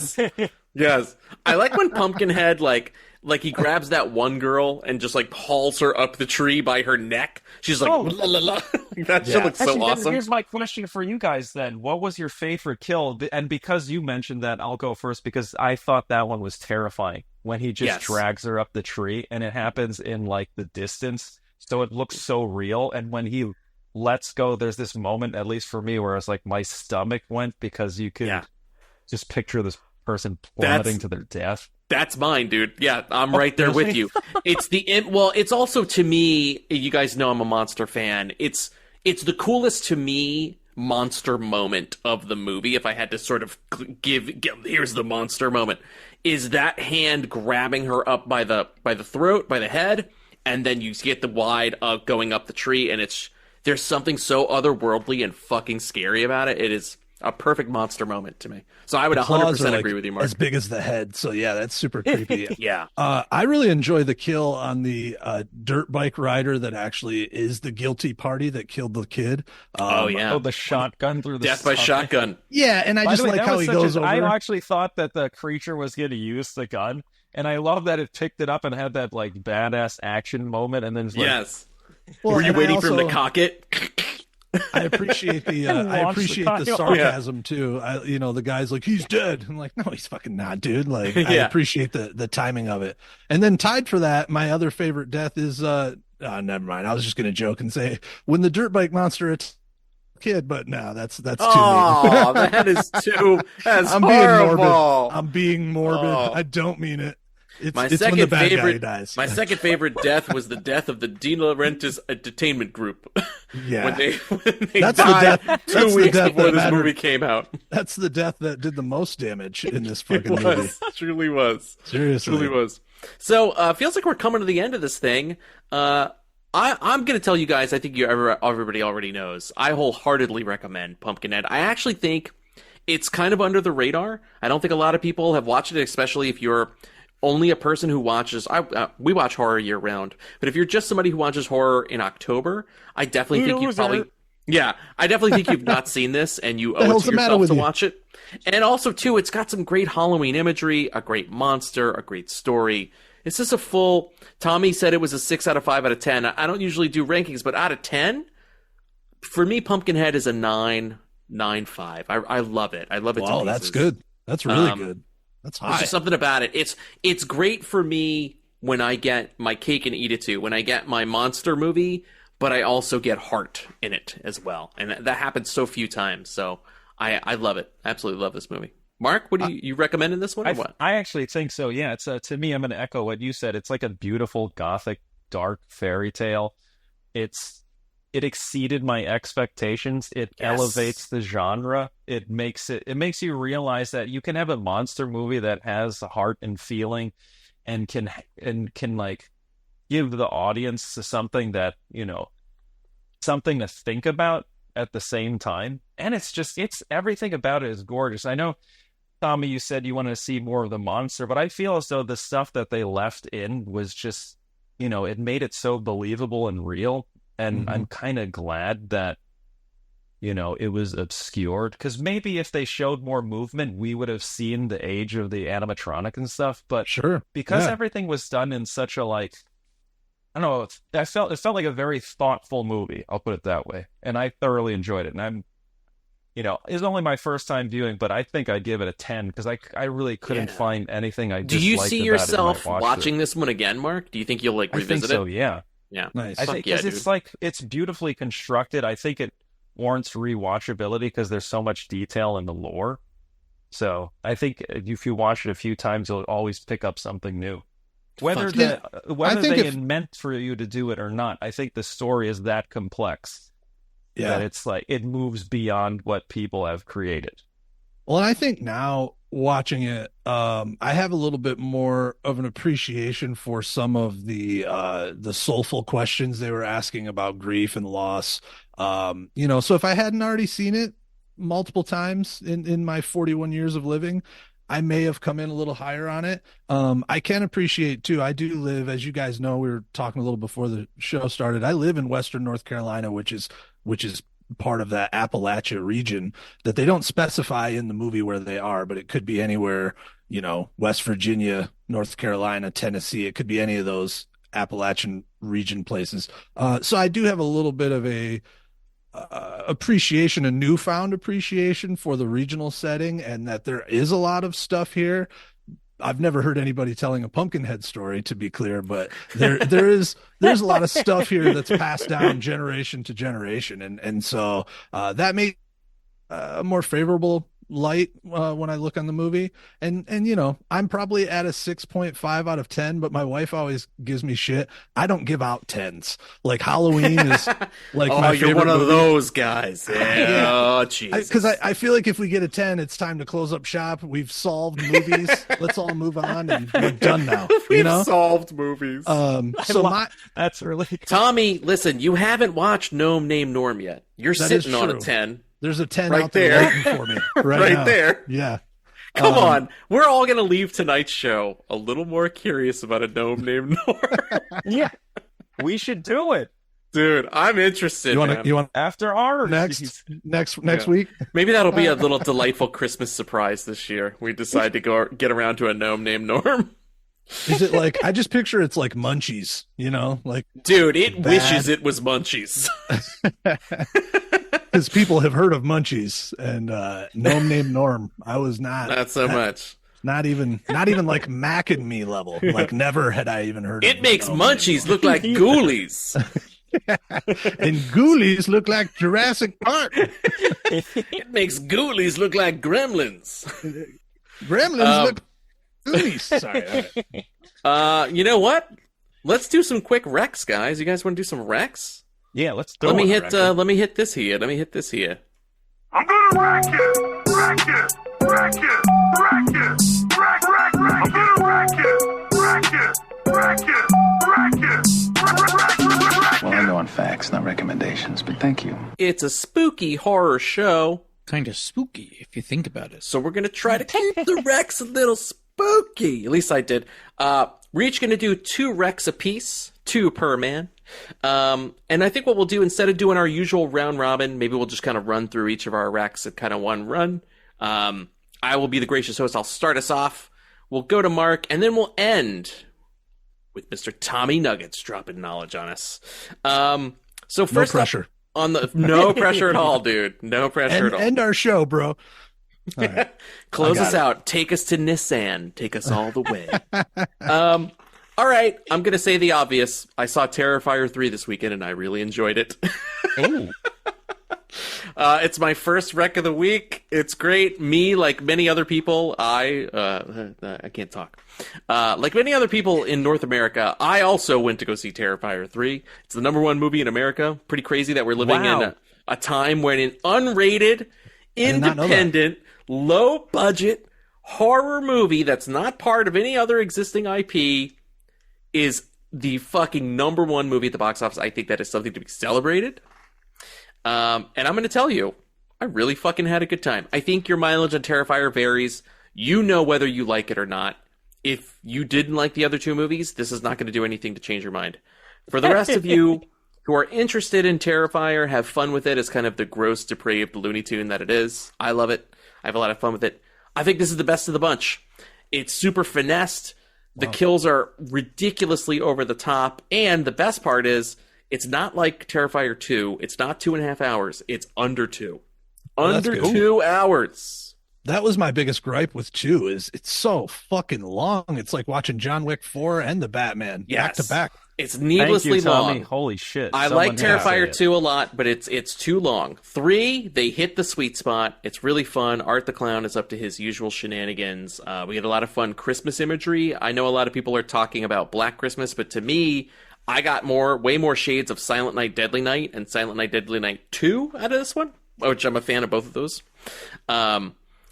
Speaker 3: Yes. I like when Pumpkinhead he grabs that one girl and just hauls her up the tree by her neck. She's like, la, la, la. That shit looks so awesome.
Speaker 5: Here's my question for you guys then. What was your favorite kill? And because you mentioned that, I'll go first because I thought that one was terrifying when he just drags her up the tree and it happens in the distance. So it looks so real. And when he lets go, there's this moment, at least for me, where it's like my stomach went because you could just picture this person plummeting to their death.
Speaker 3: That's mine, dude. Yeah, I'm right there with you. It's it's also, to me, you guys know I'm a monster fan. It's the coolest to me monster moment of the movie. If I had to sort of give here's the monster moment, is that hand grabbing her up by the throat, by the head, and then you get the wide going up the tree, and there's something so otherworldly and fucking scary about it. It is a perfect monster moment to me. So I would 100% agree with you, Mark.
Speaker 4: As big as the head. So yeah, that's super creepy.
Speaker 3: Yeah.
Speaker 4: I really enjoy the kill on the dirt bike rider that actually is the guilty party that killed the kid.
Speaker 5: The shotgun through the
Speaker 3: death by shotgun.
Speaker 4: Yeah, and I just like how he goes over.
Speaker 5: I actually thought that the creature was going to use the gun, and I love that it picked it up and had that like badass action moment, and then
Speaker 3: yes. Were you waiting for him to cock it?
Speaker 4: I appreciate the sarcasm too. The guy's like, he's dead. I'm like, no, he's fucking not, dude. Like, I appreciate the timing of it. And then tied for that, my other favorite death is never mind. I was just gonna joke and say when the dirt bike monster kid, but no, that's too mean.
Speaker 3: Oh, that is too. That's
Speaker 4: I'm
Speaker 3: horrible.
Speaker 4: being morbid. I'm being morbid. I don't mean it. It's when the bad guy dies.
Speaker 3: My second favorite death was the death of the De Laurentiis Entertainment Group.
Speaker 4: Yeah,
Speaker 3: when they
Speaker 4: that's
Speaker 3: died
Speaker 4: the death.
Speaker 3: 2 weeks before this movie came out.
Speaker 4: That's the death that did the most damage in this fucking movie.
Speaker 3: Truly was.
Speaker 4: Seriously,
Speaker 3: truly was. So feels like we're coming to the end of this thing. I'm going to tell you guys. I think everybody already knows. I wholeheartedly recommend Pumpkinhead. I actually think it's kind of under the radar. I don't think a lot of people have watched it, especially if you're only a person who watches. We watch horror year round, but if you're just somebody who watches horror in October, I definitely think you probably. Yeah, I definitely think you've not seen this, and you owe it to yourself to watch it. And also, too, it's got some great Halloween imagery, a great monster, a great story. It's just a full. Tommy said it was a 6 out of 5 out of 10. I don't usually do rankings, but out of 10, for me, Pumpkinhead is a 9.5. I love it. I love it.
Speaker 4: Wow, that's good. That's really good. That's high.
Speaker 3: There's just something about it. It's great for me when I get my cake and eat it too. When I get my monster movie, but I also get heart in it as well, and that happens so few times. So I love it. Absolutely love this movie. Mark, what do you recommend in this one? Or what?
Speaker 5: I actually think so. Yeah, it's to me. I'm going to echo what you said. It's like a beautiful gothic dark fairy tale. It exceeded my expectations. It elevates the genre. It makes you realize that you can have a monster movie that has heart and feeling and can like give the audience something that, something to think about at the same time. And it's everything about it is gorgeous. I know, Tommy, you said you want to see more of the monster, but I feel as though the stuff that they left in was just, it made it so believable and real. And I'm kind of glad that, it was obscured, because maybe if they showed more movement, we would have seen the age of the animatronic and stuff. But because everything was done in such a, like, I don't know, it felt like a very thoughtful movie. I'll put it that way. And I thoroughly enjoyed it. And it's only my first time viewing, but I think I'd give it a 10 because I really couldn't find anything I disliked about it.
Speaker 3: Do you see yourself watching this one again, Mark? Do you think you'll revisit it?
Speaker 5: I think so, yeah.
Speaker 3: Yeah,
Speaker 4: nice.
Speaker 5: I think it's beautifully constructed. I think it warrants rewatchability because there's so much detail in the lore. So I think if you watch it a few times, you'll always pick up something new. Whether they meant for you to do it or not, I think the story is that complex that it's like it moves beyond what people have created.
Speaker 4: Well, and I think now watching it, I have a little bit more of an appreciation for some of the soulful questions they were asking about grief and loss. So if I hadn't already seen it multiple times in my 41 years of living, I may have come in a little higher on it. I can appreciate too. I do live, as you guys know, we were talking a little before the show started. I live in Western North Carolina, which is part of that Appalachia region that they don't specify in the movie where they are, but it could be anywhere, West Virginia, North Carolina, Tennessee. It could be any of those Appalachian region places. So I do have a little bit of a newfound appreciation for the regional setting, and that there is a lot of stuff here. I've never heard anybody telling a Pumpkinhead story, to be clear, but there's a lot of stuff here that's passed down generation to generation, and so that made a more favorable light when I look on the movie, and I'm probably at a 6.5 out of 10, but my wife always gives me shit. I don't give out 10s. Like Halloween is like my favorite
Speaker 3: you're one of
Speaker 4: movie.
Speaker 3: those guys. Yeah. Oh, Jesus.
Speaker 4: Because I feel like if we get a 10, it's time to close up shop. We've solved movies. Let's all move on, and we're done now.
Speaker 3: We've solved movies.
Speaker 5: That's really
Speaker 3: Tommy. Listen, you haven't watched Gnome named Norm yet. You're sitting on a 10.
Speaker 4: There's a 10
Speaker 3: right
Speaker 4: out there waiting for me. Right now.
Speaker 3: there.
Speaker 4: Yeah.
Speaker 3: Come on. We're all going to leave tonight's show a little more curious about a gnome named Norm.
Speaker 5: Yeah. We should do it.
Speaker 3: Dude, I'm interested.
Speaker 4: You want
Speaker 5: after our
Speaker 4: next week?
Speaker 3: Maybe that'll be a little delightful Christmas surprise this year. We decide to get around to a gnome named Norm.
Speaker 4: Is it like, I just picture it's like Munchies, like
Speaker 3: dude, it wishes it was Munchies.
Speaker 4: Because people have heard of Munchies and Gnome named Norm. I was not
Speaker 3: so much.
Speaker 4: Not even like Mac and me level. Like never had I even heard.
Speaker 3: It makes Munchies look like Ghoulies.
Speaker 4: And Ghoulies look like Jurassic Park.
Speaker 3: It makes Ghoulies look like Gremlins.
Speaker 4: Gremlins look Ghoulies. Sorry.
Speaker 3: You know what? Let's do some quick recs, guys. You guys want to do some recs?
Speaker 5: Yeah, let's do
Speaker 3: Let me hit this here.
Speaker 1: I'm gonna rack it! Rack it! Rack it! Rack it! Rack, rack, rack! I'm gonna rack it! Rack it! Rack it! Rack it! Rack, rack, rack, rack!
Speaker 2: Well, I go on facts, not recommendations, but thank you.
Speaker 3: It's a spooky horror show.
Speaker 6: Kind of spooky, if you think about it.
Speaker 3: So we're going to try to keep the recs a little spooky. At least I did. We're each going to do 2 recs apiece, 2 per man. And I think what we'll do, instead of doing our usual round robin, maybe we'll just kind of run through each of our recs at kind of one run. I will be the gracious host. I'll start us off. We'll go to Mark, and then we'll end with Mr. Tommy Nuggetz dropping knowledge on us. So first,
Speaker 4: no pressure.
Speaker 3: No pressure at all, dude. No pressure at all.
Speaker 4: End our show, bro. All right.
Speaker 3: Close us out. Take us to Nissan. Take us all the way. All right. I'm going to say the obvious. I saw Terrifier 3 this weekend, and I really enjoyed it. It's my first rec of the week. It's great. Me, like many other people, I can't talk. Like many other people in North America, I also went to go see Terrifier 3. It's the #1 movie in America. Pretty crazy that we're living in a time when an unrated, independent, low-budget horror movie that's not part of any other existing IP is the fucking #1 movie at the box office. I think that is something to be celebrated. And I'm going to tell you, I really fucking had a good time. I think your mileage on Terrifier varies. You know whether you like it or not. If you didn't like the other 2 movies, this is not going to do anything to change your mind. For the rest of you who are interested in Terrifier, have fun with it as kind of the gross, depraved Looney Tune that it is. I love it. I have a lot of fun with it. I think this is the best of the bunch. It's super finessed. The kills are ridiculously over the top. And the best part is, it's not like Terrifier 2. It's not 2.5 hours. It's under 2. Under 2 hours.
Speaker 4: That was my biggest gripe with 2, is it's so fucking long. It's like watching John Wick 4 and the Batman back to back.
Speaker 3: It's needlessly long.
Speaker 5: Holy shit.
Speaker 3: I like Terrifier 2 a lot, but it's too long. 3, they hit the sweet spot. It's really fun. Art the Clown is up to his usual shenanigans. We get a lot of fun Christmas imagery. I know a lot of people are talking about Black Christmas, but to me, I got way more shades of Silent Night, Deadly Night and Silent Night, Deadly Night 2 out of this one, which I'm a fan of both of those.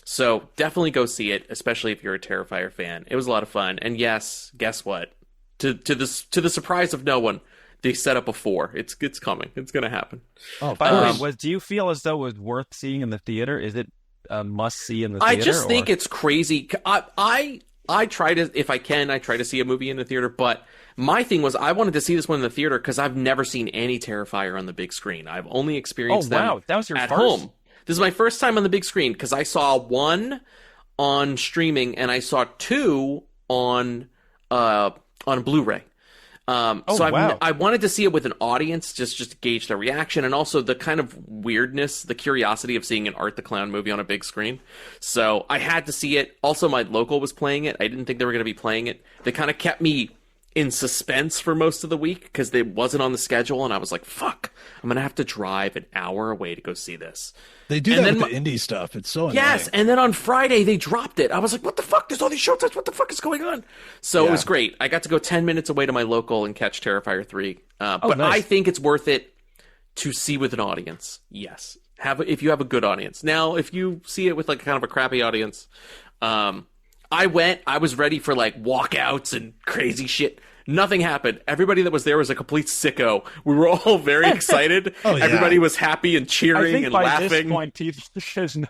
Speaker 3: So definitely go see it, especially if you're a Terrifier fan. It was a lot of fun. And yes, guess what? To the surprise of no one, they set up a 4. It's coming. It's going to happen.
Speaker 5: Oh, by the way, do you feel as though it was worth seeing in the theater? Is it a must-see in the theater?
Speaker 3: I just think it's crazy. I try to, if I can, I try to see a movie in the theater, but my thing was I wanted to see this one in the theater because I've never seen any Terrifier on the big screen. I've only experienced them
Speaker 5: that was your
Speaker 3: at
Speaker 5: first?
Speaker 3: home. This is my first time on the big screen because I saw 1 on streaming and I saw 2 on Blu-ray. I wanted to see it with an audience, just to gauge their reaction, and also the kind of weirdness, the curiosity of seeing an Art the Clown movie on a big screen. So I had to see it. Also, my local was playing it. I didn't think they were going to be playing it. They kind of kept me in suspense for most of the week because it wasn't on the schedule, and I was like, fuck, I'm going to have to drive an hour away to go see this.
Speaker 4: They do that with the indie stuff. It's so annoying.
Speaker 3: Yes, and then on Friday, they dropped it. I was like, what the fuck? There's all these showtimes. What the fuck is going on? So it was great. I got to go 10 minutes away to my local and catch Terrifier 3. But nice. I think it's worth it to see with an audience. Yes. If you have a good audience. Now, if you see it with like kind of a crappy audience, I was ready for like walkouts and crazy shit. Nothing happened. Everybody that was there was a complete sicko. We were all very excited. Everybody was happy and cheering and laughing.
Speaker 5: This point, Keith says no.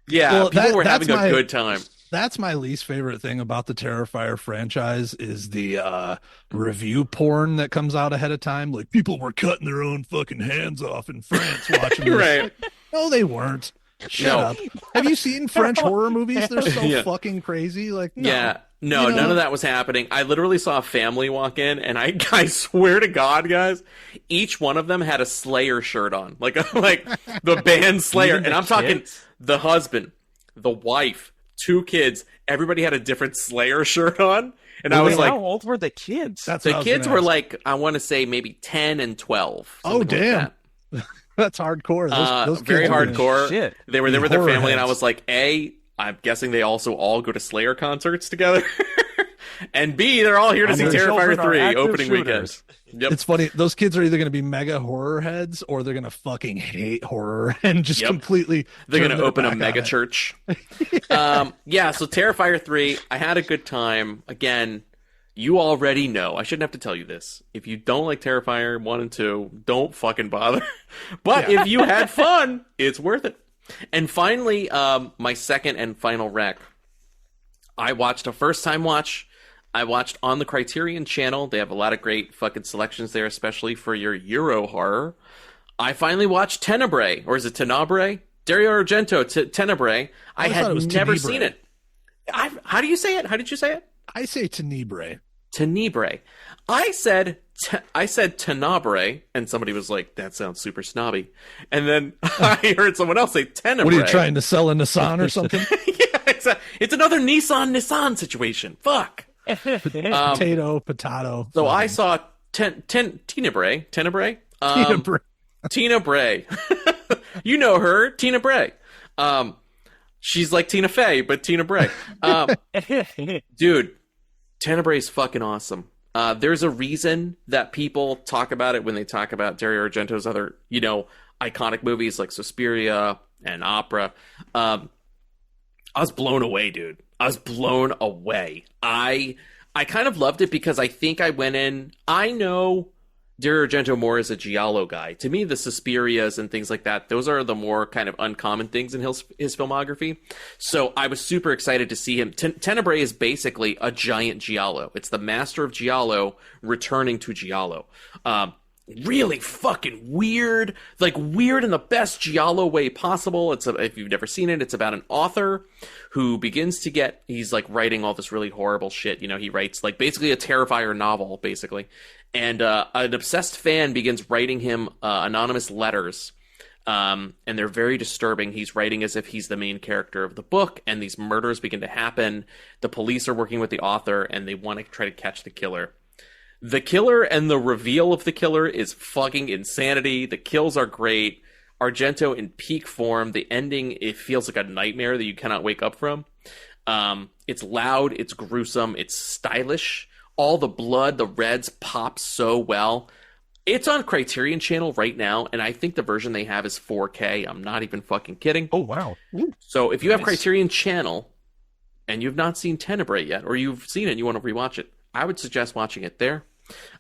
Speaker 3: Yeah, people were having a good time.
Speaker 4: That's my least favorite thing about the Terrifier franchise is the review porn that comes out ahead of time. Like, people were cutting their own fucking hands off in France watching this.
Speaker 3: Right.
Speaker 4: Like, no, they weren't. Shut up. Have you seen French horror movies? They're so fucking crazy. Like, no.
Speaker 3: Yeah. No, none of that was happening. I literally saw a family walk in, and I swear to God, guys, each one of them had a Slayer shirt on, like the band Slayer. And I'm talking the husband, the wife, 2 kids. Everybody had a different Slayer shirt on, and I was like,
Speaker 5: how old were the kids?
Speaker 3: The kids were like, I want to say maybe 10 and 12.
Speaker 4: Oh, damn. Like that's hardcore. Those kids
Speaker 3: very hardcore.
Speaker 5: Shit.
Speaker 3: They were there with their family, and I was like, I'm guessing they also all go to Slayer concerts together. And B, they're all here to see Terrifier 3 opening weekend. Yep.
Speaker 4: It's funny. Those kids are either going to be mega horror heads or they're going to fucking hate horror and just completely.
Speaker 3: They're going to open a mega church. So Terrifier 3, I had a good time. Again, you already know. I shouldn't have to tell you this. If you don't like Terrifier 1 and 2, don't fucking bother. But if you had fun, it's worth it. And finally, my second and final rec. I watched a first-time watch. I watched on the Criterion channel. They have a lot of great fucking selections there, especially for your Euro horror. I finally watched Tenebrae, or is it Tenebrae? Dario Argento, Tenebrae. I had never seen it. How do you say it? How did you say it?
Speaker 4: I say Tenebrae.
Speaker 3: Tenebrae. I said Tenebrae, and somebody was like, that sounds super snobby. And then I heard someone else say Tenebrae.
Speaker 4: What are you trying to sell a Nissan or something?
Speaker 3: Yeah, it's another Nissan situation. Fuck.
Speaker 4: Potato.
Speaker 3: So I saw Tenebrae. Tina Bray. You know her, Tina Bray. She's like Tina Fey, but Tina Bray. Dude, Tenebrae is fucking awesome. There's a reason that people talk about it when they talk about Dario Argento's other, iconic movies like Suspiria and Opera. I was blown away, dude. I was blown away. I kind of loved it because I think I went in. I know Dario Argento more as a giallo guy. To me, the Suspirias and things like that, those are the more kind of uncommon things in his filmography. So I was super excited to see him. Tenebrae is basically a giant giallo. It's the master of giallo returning to giallo. Really fucking weird, like weird in the best giallo way possible. If you've never seen it, it's about an author who begins to he's like writing all this really horrible shit. He writes like basically a Terrifier novel, basically. And an obsessed fan begins writing him anonymous letters. And they're very disturbing. He's writing as if he's the main character of the book, and these murders begin to happen. The police are working with the author, and they want to try to catch the killer. The killer and the reveal of the killer is fucking insanity. The kills are great. Argento in peak form. The ending, it feels like a nightmare that you cannot wake up from. It's loud. It's gruesome. It's stylish. All the blood, the reds pop so well. It's on Criterion Channel right now, and I think the version they have is 4K. I'm not even fucking kidding.
Speaker 5: Oh, wow.
Speaker 3: So if you have Criterion Channel and you've not seen Tenebrae yet, or you've seen it and you want to rewatch it, I would suggest watching it there.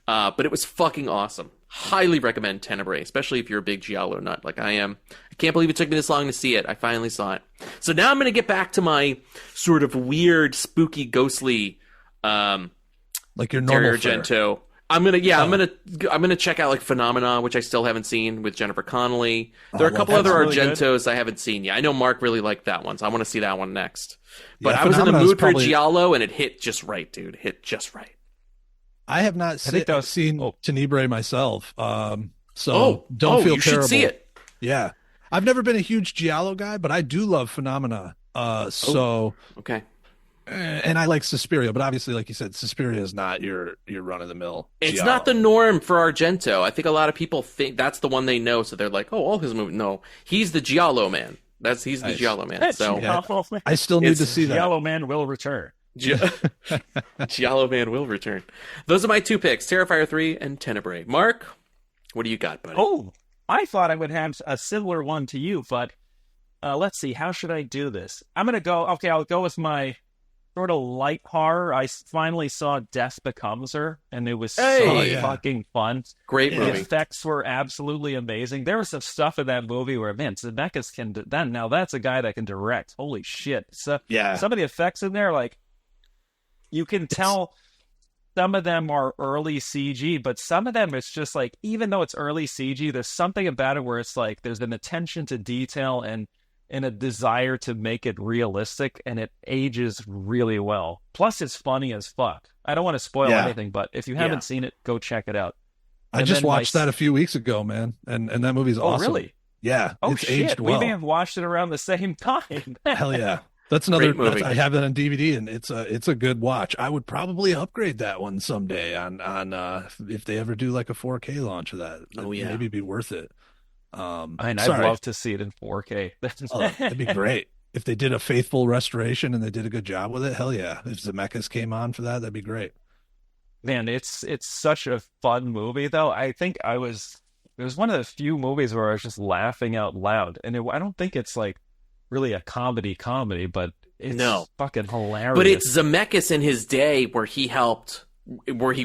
Speaker 3: But it was fucking awesome. Highly recommend Tenebrae, especially if you're a big giallo nut like I am. I can't believe it took me this long to see it. I finally saw it. So now I'm going to get back to my sort of weird, spooky, ghostly,
Speaker 4: like your normal
Speaker 3: Argento. I'm gonna check out like Phenomena, which I still haven't seen, with Jennifer Connelly. There are a couple other really Argentos I haven't seen yet. I know Mark really liked that one, so I want to see that one next. But I was in the mood for Giallo, and it hit just right, dude. Hit just right.
Speaker 4: I have not
Speaker 5: think that was-
Speaker 4: seen
Speaker 5: oh.
Speaker 4: Tenebrae myself, so don't feel
Speaker 3: you
Speaker 4: terrible.
Speaker 3: should see it.
Speaker 4: Yeah, I've never been a huge Giallo guy, but I do love Phenomena.
Speaker 3: Okay.
Speaker 4: And I like Suspiria, but obviously, like you said, Suspiria is not your run of the mill.
Speaker 3: It's not the norm for Argento. I think a lot of people think that's the one they know, so they're like, "Oh, all his movies." No, he's the Giallo man. He's the Giallo man. So
Speaker 4: I still need to see that.
Speaker 5: Yellow Man will return.
Speaker 3: Giallo man will return. Those are my 2 picks: Terrifier 3 and Tenebrae. Mark, what do you got, buddy?
Speaker 5: Oh, I thought I would have a similar one to you, but let's see. How should I do this? I'm gonna go. Okay, I'll go with my sort of light horror. I finally saw Death Becomes Her, and it was fucking fun.
Speaker 3: Great movie.
Speaker 5: The effects were absolutely amazing. There was some stuff in that movie where, man, Zemeckis can do that. Now that's a guy that can direct. Holy shit! So some of the effects in there, like you can tell. Some of them are early CG, but some of them it's just like, even though it's early CG, there's something about it where it's like there's an attention to detail and a desire to make it realistic, and it ages really well. Plus, it's funny as fuck. I don't want to spoil anything, but if you haven't seen it, go check it out.
Speaker 4: I just watched that a few weeks ago, man, and that movie's awesome.
Speaker 5: Oh, really?
Speaker 4: Yeah.
Speaker 5: Oh,
Speaker 4: it's
Speaker 5: shit.
Speaker 4: aged well.
Speaker 5: We may have watched it around the same time.
Speaker 4: Hell yeah. That's another
Speaker 3: movie.
Speaker 4: I have it on DVD, and it's a good watch. I would probably upgrade that one someday on if they ever do like a 4K launch of that. Maybe be worth it.
Speaker 5: I'd love to see it in 4K.
Speaker 4: That'd be great. If they did a faithful restoration and they did a good job with it, hell yeah. If Zemeckis came on for that'd be great.
Speaker 5: Man, it's such a fun movie, though. I think it was one of the few movies where I was just laughing out loud. And I don't think it's like really a comedy, but it's fucking hilarious.
Speaker 3: But it's Zemeckis in his day where he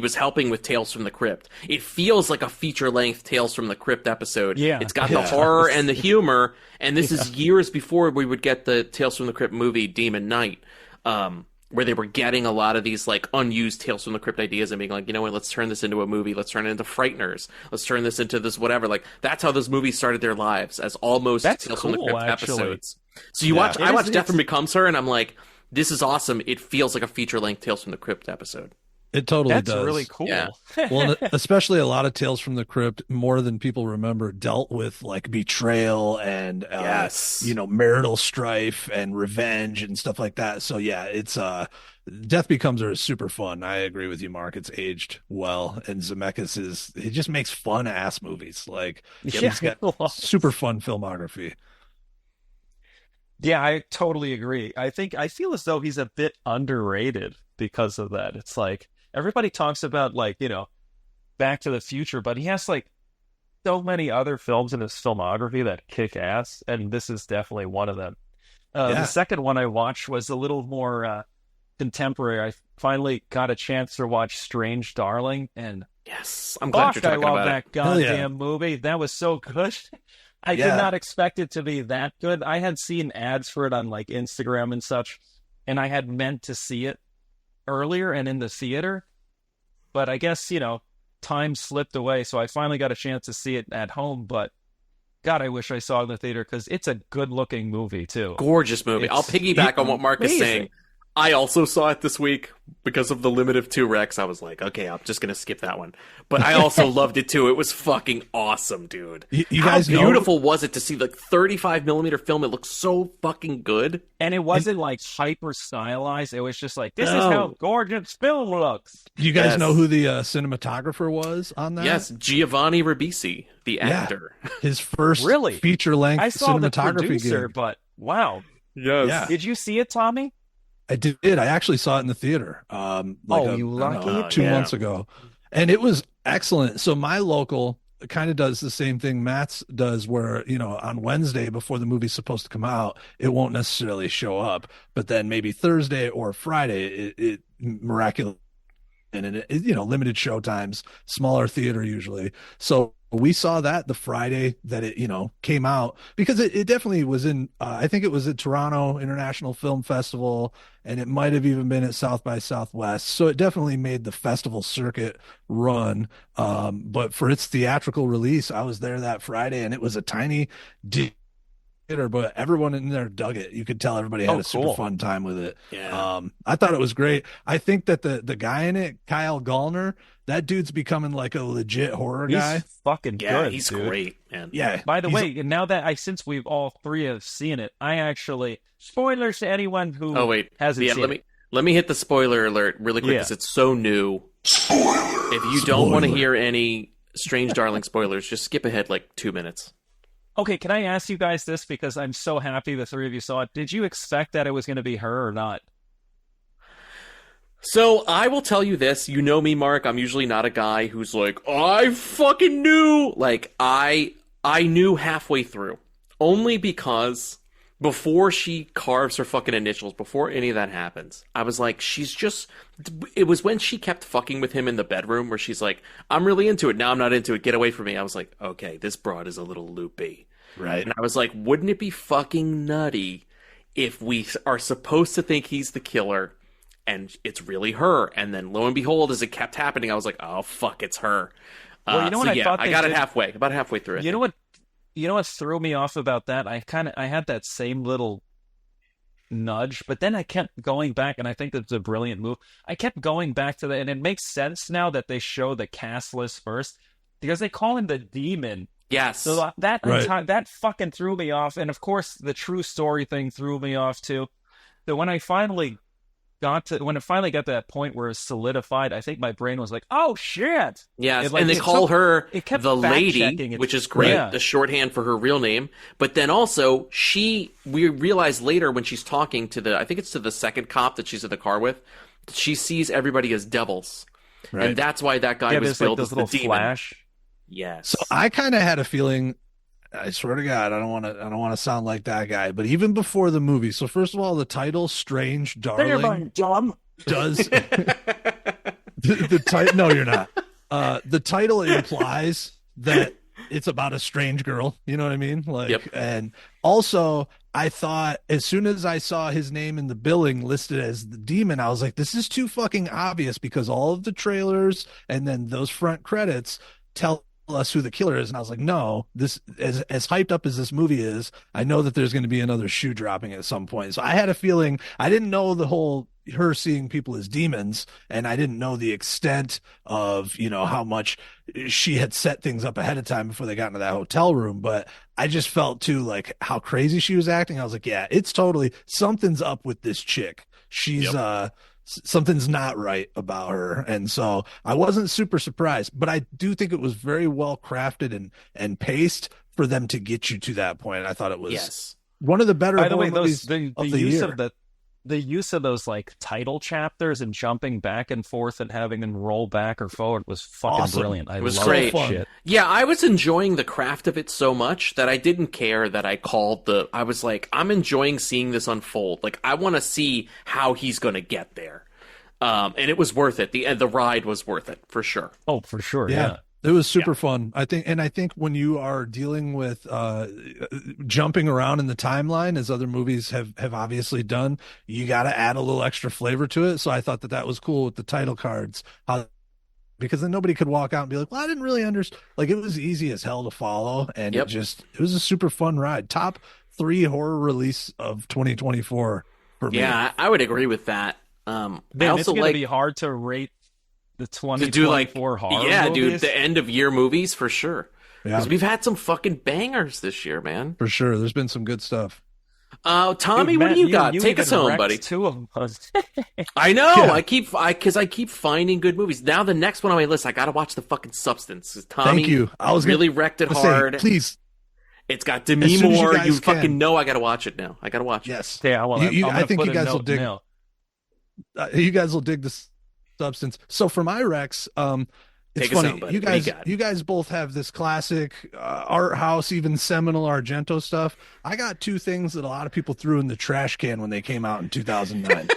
Speaker 3: was helping with Tales from the Crypt. It feels like a feature-length Tales from the Crypt episode.
Speaker 5: Yeah.
Speaker 3: It's got the horror and the humor, and this is years before we would get the Tales from the Crypt movie, Demon Knight, where they were getting a lot of these like unused Tales from the Crypt ideas and being like, you know what, let's turn this into a movie. Let's turn it into Frighteners. Let's turn this into this whatever. Like, that's how those movies started their lives, as almost Tales from the Crypt episodes. So I watched Death Becomes Her, and I'm like, this is awesome. It feels like a feature-length Tales from the Crypt episode.
Speaker 4: It totally does.
Speaker 5: That's really cool.
Speaker 3: Yeah.
Speaker 4: Well, especially a lot of Tales from the Crypt, more than people remember, dealt with like betrayal and marital strife and revenge and stuff like that. So yeah, it's Death Becomes Her is super fun. I agree with you, Mark. It's aged well, and Zemeckis he just makes fun ass movies. Like he's got super fun filmography.
Speaker 5: Yeah, I totally agree. I feel as though he's a bit underrated because of that. It's like everybody talks about like, Back to the Future, but he has like so many other films in his filmography that kick ass, and this is definitely one of them. The second one I watched was a little more contemporary. I finally got a chance to watch Strange Darling, and
Speaker 3: yes, I'm glad you're talking about it.
Speaker 5: I love that goddamn movie. That was so good. I did not expect it to be that good. I had seen ads for it on like Instagram and such, and I had meant to see it earlier and in the theater, but I guess, time slipped away, so I finally got a chance to see it at home. But God, I wish I saw it in the theater, because it's a good-looking movie, too.
Speaker 3: Gorgeous movie. I'll piggyback on what Mark is saying. I also saw it this week because of the limit of 2 recs. I was like, okay, I'm just going to skip that one. But I also loved it too. It was fucking awesome, dude.
Speaker 4: You guys
Speaker 3: How beautiful was it to see like 35 millimeter film? It looks so fucking good.
Speaker 5: And it wasn't like hyper stylized. It was just like, this is how gorgeous film looks.
Speaker 4: Do you guys know who the cinematographer was on that?
Speaker 3: Yes, Giovanni Ribisi, the actor.
Speaker 4: His first feature-length
Speaker 5: I saw the
Speaker 4: cinematography
Speaker 5: producer,
Speaker 4: gig.
Speaker 5: But wow.
Speaker 3: Yes.
Speaker 4: Yeah.
Speaker 5: Did you see it, Tommy?
Speaker 4: I did. I actually saw it in the theater.
Speaker 5: You lucky.
Speaker 4: 2 months ago, and it was excellent. So my local kind of does the same thing Matt's does, where on Wednesday before the movie's supposed to come out, it won't necessarily show up, but then maybe Thursday or Friday, it miraculously, and it limited show times, smaller theater usually. So we saw that the Friday that it, came out, because it definitely was in, I think it was at Toronto International Film Festival, and it might have even been at South by Southwest. So it definitely made the festival circuit run. But for its theatrical release, I was there that Friday, and it was a tiny but everyone in there dug it. You could tell everybody had a super
Speaker 5: cool.
Speaker 4: fun time with it.
Speaker 3: Yeah.
Speaker 4: I thought it was great. I think that the guy in it, Kyle Gallner, that dude's becoming like a legit horror guy.
Speaker 5: He's fucking
Speaker 3: Yeah,
Speaker 5: good.
Speaker 3: he's
Speaker 5: dude.
Speaker 3: great, man.
Speaker 4: Yeah.
Speaker 5: By the way, now that since we've all three have seen it, I actually spoilers to anyone who hasn't seen it.
Speaker 3: Let me hit the spoiler alert really quick because it's so new. If you don't want to hear any Strange Darling spoilers, just skip ahead like 2 minutes.
Speaker 5: Okay, can I ask you guys this because I'm so happy the three of you saw it? Did you expect that it was going to be her or not?
Speaker 3: So I will tell you this. You know me, Mark. I'm usually not a guy who's like, I fucking knew. Like I knew halfway through, only because before she carves her fucking initials, before any of that happens, I was like, she's just. It was when she kept fucking with him in the bedroom where she's like, I'm really into it. Now I'm not into it. Get away from me. I was like, okay, this broad is a little loopy.
Speaker 4: Right.
Speaker 3: And I was like, wouldn't it be fucking nutty if we are supposed to think he's the killer and it's really her? And then lo and behold, as it kept happening, I was like, oh, fuck, it's her.
Speaker 5: Well, you know what I thought
Speaker 3: I got it about halfway through it.
Speaker 5: You know what threw me off about that? I had that same little nudge, but then I kept going back, and I think that's a brilliant move. I kept going back to that, and it makes sense now that they show the cast list first, because they call him the demon.
Speaker 3: Yes.
Speaker 5: So that
Speaker 4: Right.
Speaker 5: that fucking threw me off, and of course the true story thing threw me off too. That when it finally got to that point where it's solidified, I think my brain was like, "Oh shit!"
Speaker 3: Yes, and they call her
Speaker 5: it kept
Speaker 3: the lady,
Speaker 5: fact-checking it.
Speaker 3: which is great,
Speaker 5: Yeah.
Speaker 3: the shorthand for her real name. But then also, we realize later when she's talking to I think it's to the second cop that she's in the car with, she sees everybody as devils.
Speaker 4: Right.
Speaker 3: And that's why that guy was
Speaker 5: there's like
Speaker 3: billed
Speaker 5: this
Speaker 3: as the
Speaker 5: little
Speaker 3: demon.
Speaker 5: flash.
Speaker 3: Yes.
Speaker 4: So I kind of had a feeling. I swear to God, I don't want to sound like that guy. But even before the movie, so first of all, the title "Strange Darling" does the title. No, you're not. The title implies that it's about a strange girl. You know what I mean? Like,
Speaker 3: Yep.
Speaker 4: and also I thought as soon as I saw his name in the billing listed as the demon, I was like, this is too fucking obvious because all of the trailers and then those front credits tell us who the killer is. And I was like, no, this as hyped up as this movie is, I know that there's going to be another shoe dropping at some point. So I had a feeling. I didn't know the whole her seeing people as demons, and I didn't know the extent of, you know, how much she had set things up ahead of time before they got into that hotel room. But I just felt too like how crazy she was acting. I was like, yeah, it's totally something's up with this chick. She's something's not right about her. And so I wasn't super surprised, but I do think it was very well crafted and paced for them to get you to that point. I thought it was one of the better
Speaker 5: By the way,
Speaker 4: movies
Speaker 5: the
Speaker 4: of the
Speaker 5: use
Speaker 4: year.
Speaker 5: of the use of those like title chapters and jumping back and forth and having them roll back or forward was fucking
Speaker 4: Awesome.
Speaker 5: brilliant. I
Speaker 3: It was
Speaker 5: love
Speaker 3: great.
Speaker 5: that shit.
Speaker 3: Yeah, I was enjoying the craft of it so much that I didn't care that I was like, I'm enjoying seeing this unfold. Like, I want to see how he's going to get there. And it was worth it. The ride was worth it, for sure.
Speaker 5: Oh, for sure.
Speaker 4: Yeah.
Speaker 5: Yeah.
Speaker 4: It was super fun. I think when you are dealing with jumping around in the timeline, as other movies have obviously done, you got to add a little extra flavor to it. So I thought that was cool with the title cards, because then nobody could walk out and be like, well, I didn't really understand. Like, it was easy as hell to follow, and it was a super fun ride. Top 3 horror release of 2024 for me.
Speaker 3: Yeah, I would agree with that. I
Speaker 5: Man,
Speaker 3: also
Speaker 5: it's going
Speaker 3: like
Speaker 5: to be hard to rate the
Speaker 3: to do like
Speaker 5: 2024 horror
Speaker 3: dude,
Speaker 5: movies.
Speaker 3: the end of year movies for sure.
Speaker 4: Yeah,
Speaker 3: Because we've had some fucking bangers this year, man.
Speaker 4: for sure. There's been some good stuff.
Speaker 3: Tommy,
Speaker 5: Dude,
Speaker 3: what
Speaker 5: Matt,
Speaker 3: do you got? Take
Speaker 5: even
Speaker 3: us home,
Speaker 5: wrecked
Speaker 3: buddy.
Speaker 5: 2 of us.
Speaker 3: I know.
Speaker 4: Yeah.
Speaker 3: Because I keep finding good movies. Now the next one on my list, I gotta watch the fucking Substance. 'Cause Tommy
Speaker 4: Thank you. I was
Speaker 3: really wrecked it
Speaker 4: gonna
Speaker 3: hard.
Speaker 4: say, please.
Speaker 3: It's got
Speaker 4: As
Speaker 3: Demi
Speaker 4: soon as you
Speaker 3: Moore.
Speaker 4: guys
Speaker 3: You
Speaker 4: can.
Speaker 3: fucking know I gotta watch it now. I gotta watch it.
Speaker 4: Yes.
Speaker 5: Yeah, well,
Speaker 4: I think you guys will dig.
Speaker 5: Now.
Speaker 4: You guys will dig this Substance. So for my Rex, it's
Speaker 3: Take us
Speaker 4: funny.
Speaker 3: home, buddy.
Speaker 4: You
Speaker 3: What do you
Speaker 4: guys,
Speaker 3: got?
Speaker 4: you guys both have this classic art house, even seminal Argento stuff. I got 2 things that a lot of people threw in the trash can when they came out in 2009.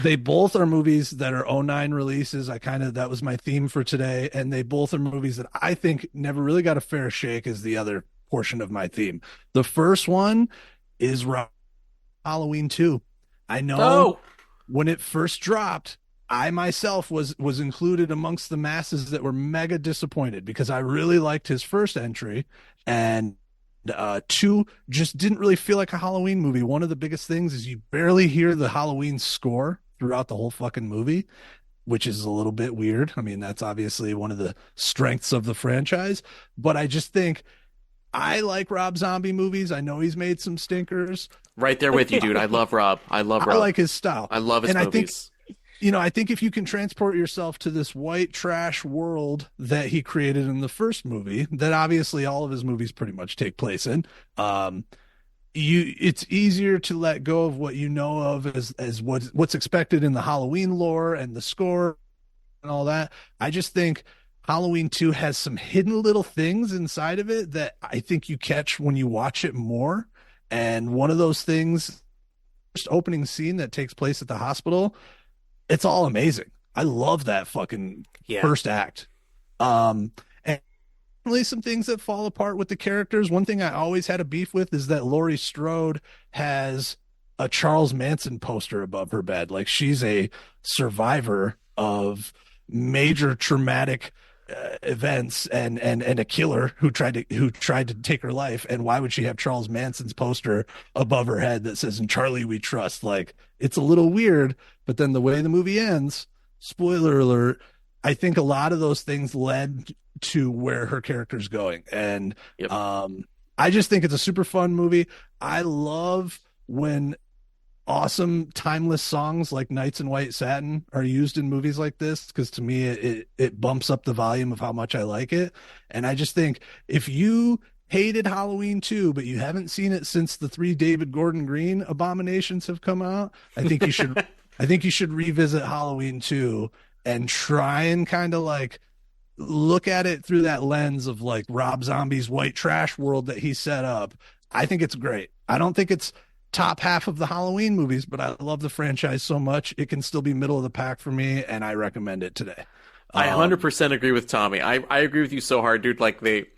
Speaker 4: They both are movies that are '09 releases. That was my theme for today, and they both are movies that I think never really got a fair shake as the other portion of my theme. The first one is Halloween 2. I know when it first dropped, I myself was included amongst the masses that were mega disappointed because I really liked his first entry, and Two just didn't really feel like a Halloween movie. One of the biggest things is you barely hear the Halloween score throughout the whole fucking movie, which is a little bit weird. I mean, that's obviously one of the strengths of the franchise, but I just think I like Rob Zombie movies. I know he's made some stinkers.
Speaker 3: Right there with you, dude. I love Rob. I
Speaker 4: like his style.
Speaker 3: I love his movies.
Speaker 4: I think if you can transport yourself to this white trash world that he created in the first movie, that obviously all of his movies pretty much take place in, it's easier to let go of what you know of as what's expected in the Halloween lore and the score and all that. I just think Halloween 2 has some hidden little things inside of it that I think you catch when you watch it more. And one of those things, first opening scene that takes place at the hospital, it's all amazing. I love that fucking first act. And definitely some things that fall apart with the characters. One thing I always had a beef with is that Laurie Strode has a Charles Manson poster above her bed. Like, she's a survivor of major traumatic events and a killer who tried to take her life. And why would she have Charles Manson's poster above her head that says "In Charlie We Trust"? Like, it's a little weird, but then the way the movie ends, spoiler alert, I think a lot of those things led to where her character's going. And I just think it's a super fun movie. I love when awesome timeless songs like Nights in White Satin are used in movies like this, because to me it bumps up the volume of how much I like it. And I just think if you hated Halloween 2 but you haven't seen it since the 3 David Gordon Green abominations have come out, I think you should revisit Halloween 2 and try and kind of like look at it through that lens of like Rob Zombie's white trash world that he set up. I think it's great. I don't think it's top half of the Halloween movies, but I love the franchise so much it can still be middle of the pack for me, and I recommend it today.
Speaker 3: I 100% agree with Tommy. I agree with you so hard, dude. Like, it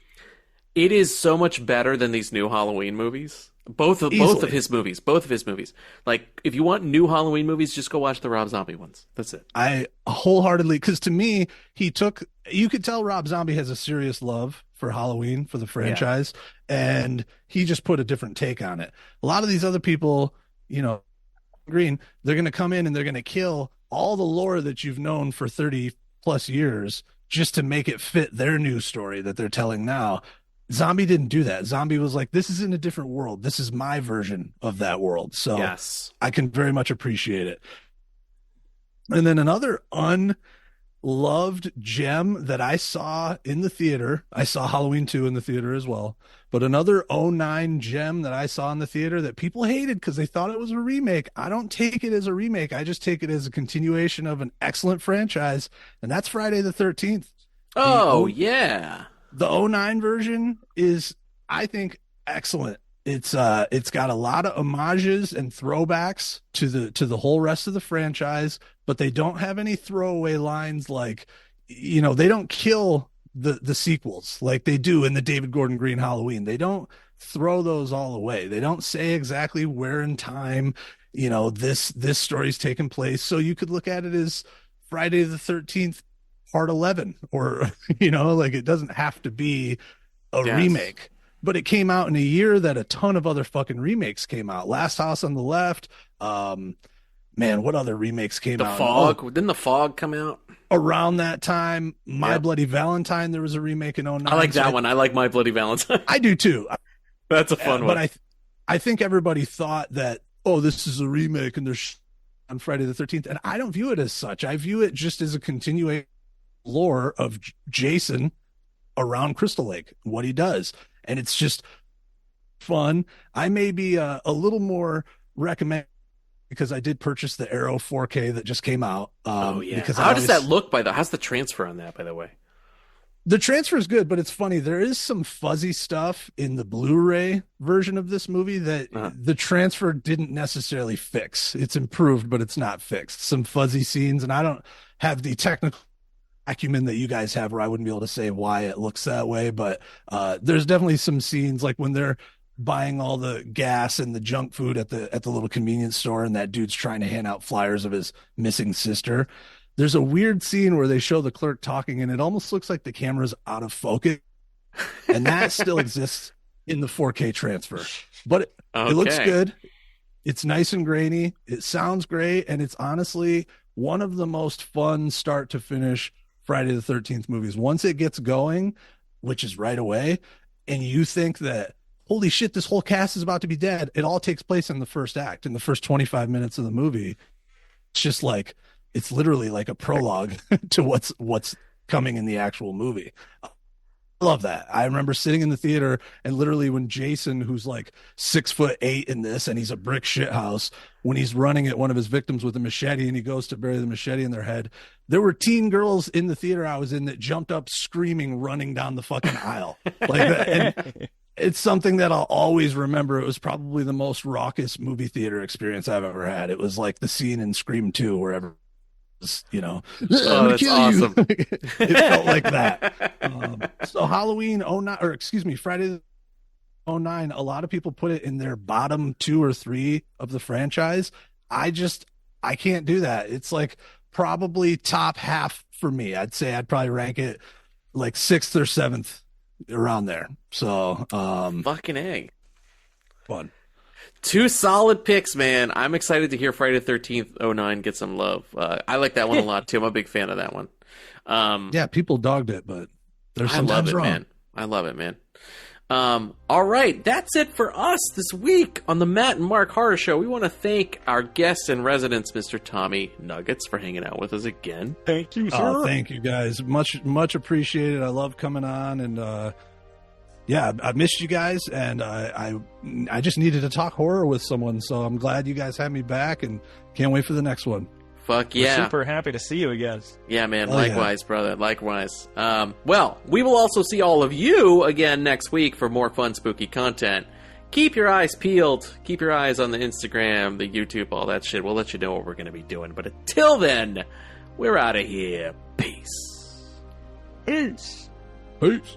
Speaker 3: is so much better than these new Halloween movies. Both of his movies. Like, if you want new Halloween movies, just go watch the Rob Zombie ones. That's it.
Speaker 4: I wholeheartedly, because to me, you could tell Rob Zombie has a serious love for Halloween, for the franchise, and he just put a different take on it. A lot of these other people, Green, they're going to come in and they're going to kill all the lore that you've known for 30 plus years just to make it fit their new story that they're telling now. Zombie didn't do that. Zombie was like, this is in a different world. This is my version of that world. So yes, I can very much appreciate it. And then another unloved gem that I saw in the theater, I saw Halloween 2 in the theater as well, but another '09 gem that I saw in the theater that people hated because they thought it was a remake. I don't take it as a remake. I just take it as a continuation of an excellent franchise, and that's Friday the 13th.
Speaker 3: Oh, yeah.
Speaker 4: The '09 version is, I think, excellent. It's got a lot of homages and throwbacks to the whole rest of the franchise, but they don't have any throwaway lines like, they don't kill the sequels like they do in the David Gordon Green Halloween. They don't throw those all away. They don't say exactly where in time, this story's taken place. So you could look at it as Friday the 13th part 11, or like, it doesn't have to be a remake, but it came out in a year that a ton of other fucking remakes came out. Last House on the Left, man, what other remakes came out?
Speaker 3: The Fog. Didn't The Fog come out
Speaker 4: around that time? My Bloody Valentine, there was a remake in '09.
Speaker 3: I like that one. I like My Bloody Valentine.
Speaker 4: I do too.
Speaker 3: That's a fun one.
Speaker 4: But I think everybody thought that, this is a remake and there's on Friday the 13th, and I don't view it as such. I view it just as a continuation lore of Jason around Crystal Lake, what he does, and it's just fun. I may be a little more recommend because I did purchase the Arrow 4K that just came out. Because
Speaker 3: how does that look? How's the transfer on that, by the way?
Speaker 4: The transfer is good, but it's funny. There is some fuzzy stuff in the Blu-ray version of this movie that the transfer didn't necessarily fix. It's improved, but it's not fixed. Some fuzzy scenes, and I don't have the technical acumen that you guys have where I wouldn't be able to say why it looks that way, but there's definitely some scenes like when they're buying all the gas and the junk food at the little convenience store, and that dude's trying to hand out flyers of his missing sister. There's a weird scene where they show the clerk talking, and it almost looks like the camera's out of focus, and that still exists. in the 4K transfer, but it looks good. It's nice and grainy. It sounds great. And it's honestly one of the most fun start to finish Friday the 13th movies. Once it gets going, which is right away, and you think that, holy shit, this whole cast is about to be dead. It all takes place in the first act, in the first 25 minutes of the movie. It's just like, it's literally like a prologue to what's coming in the actual movie. I love that. I remember sitting in the theater and literally when Jason, who's like 6'8" in this, and he's a brick shit house, when he's running at one of his victims with a machete and he goes to bury the machete in their head, there were teen girls in the theater I was in that jumped up screaming, running down the fucking aisle like that. And it's something that I'll always remember. It was probably the most raucous movie theater experience I've ever had. It was like the scene in Scream 2 where everyone was,
Speaker 3: oh, that's awesome.
Speaker 4: It felt like that. So Halloween 09, or excuse me, Friday 09, a lot of people put it in their bottom 2 or 3 of the franchise. I can't do that. It's like probably top half for me. I'd say I'd probably rank it like 6th or 7th around there. So
Speaker 3: fucking egg.
Speaker 4: Fun.
Speaker 3: 2 solid picks, man. I'm excited to hear Friday the 13th 09 get some love. I like that one a lot too. I'm a big fan of that one.
Speaker 4: Yeah, people dogged it, but there's sometimes wrong.
Speaker 3: Man. I love it, man. All right, that's it for us this week on the Matt and Mark Horror Show. We want to thank our guest in residence, Mr. Tommy Nuggetz, for hanging out with us again.
Speaker 5: Thank you, sir.
Speaker 4: Thank you, guys. Much appreciated. I love coming on, and yeah, I missed you guys, and I just needed to talk horror with someone, so I'm glad you guys had me back, and can't wait for the next one.
Speaker 3: Fuck yeah.
Speaker 5: We're super happy to see you again.
Speaker 3: Yeah, man. Likewise, brother. Likewise. Well, we will also see all of you again next week for more fun, spooky content. Keep your eyes peeled. Keep your eyes on the Instagram, the YouTube, all that shit. We'll let you know what we're going to be doing. But until then, we're out of here. Peace.
Speaker 5: Peace.
Speaker 4: Peace.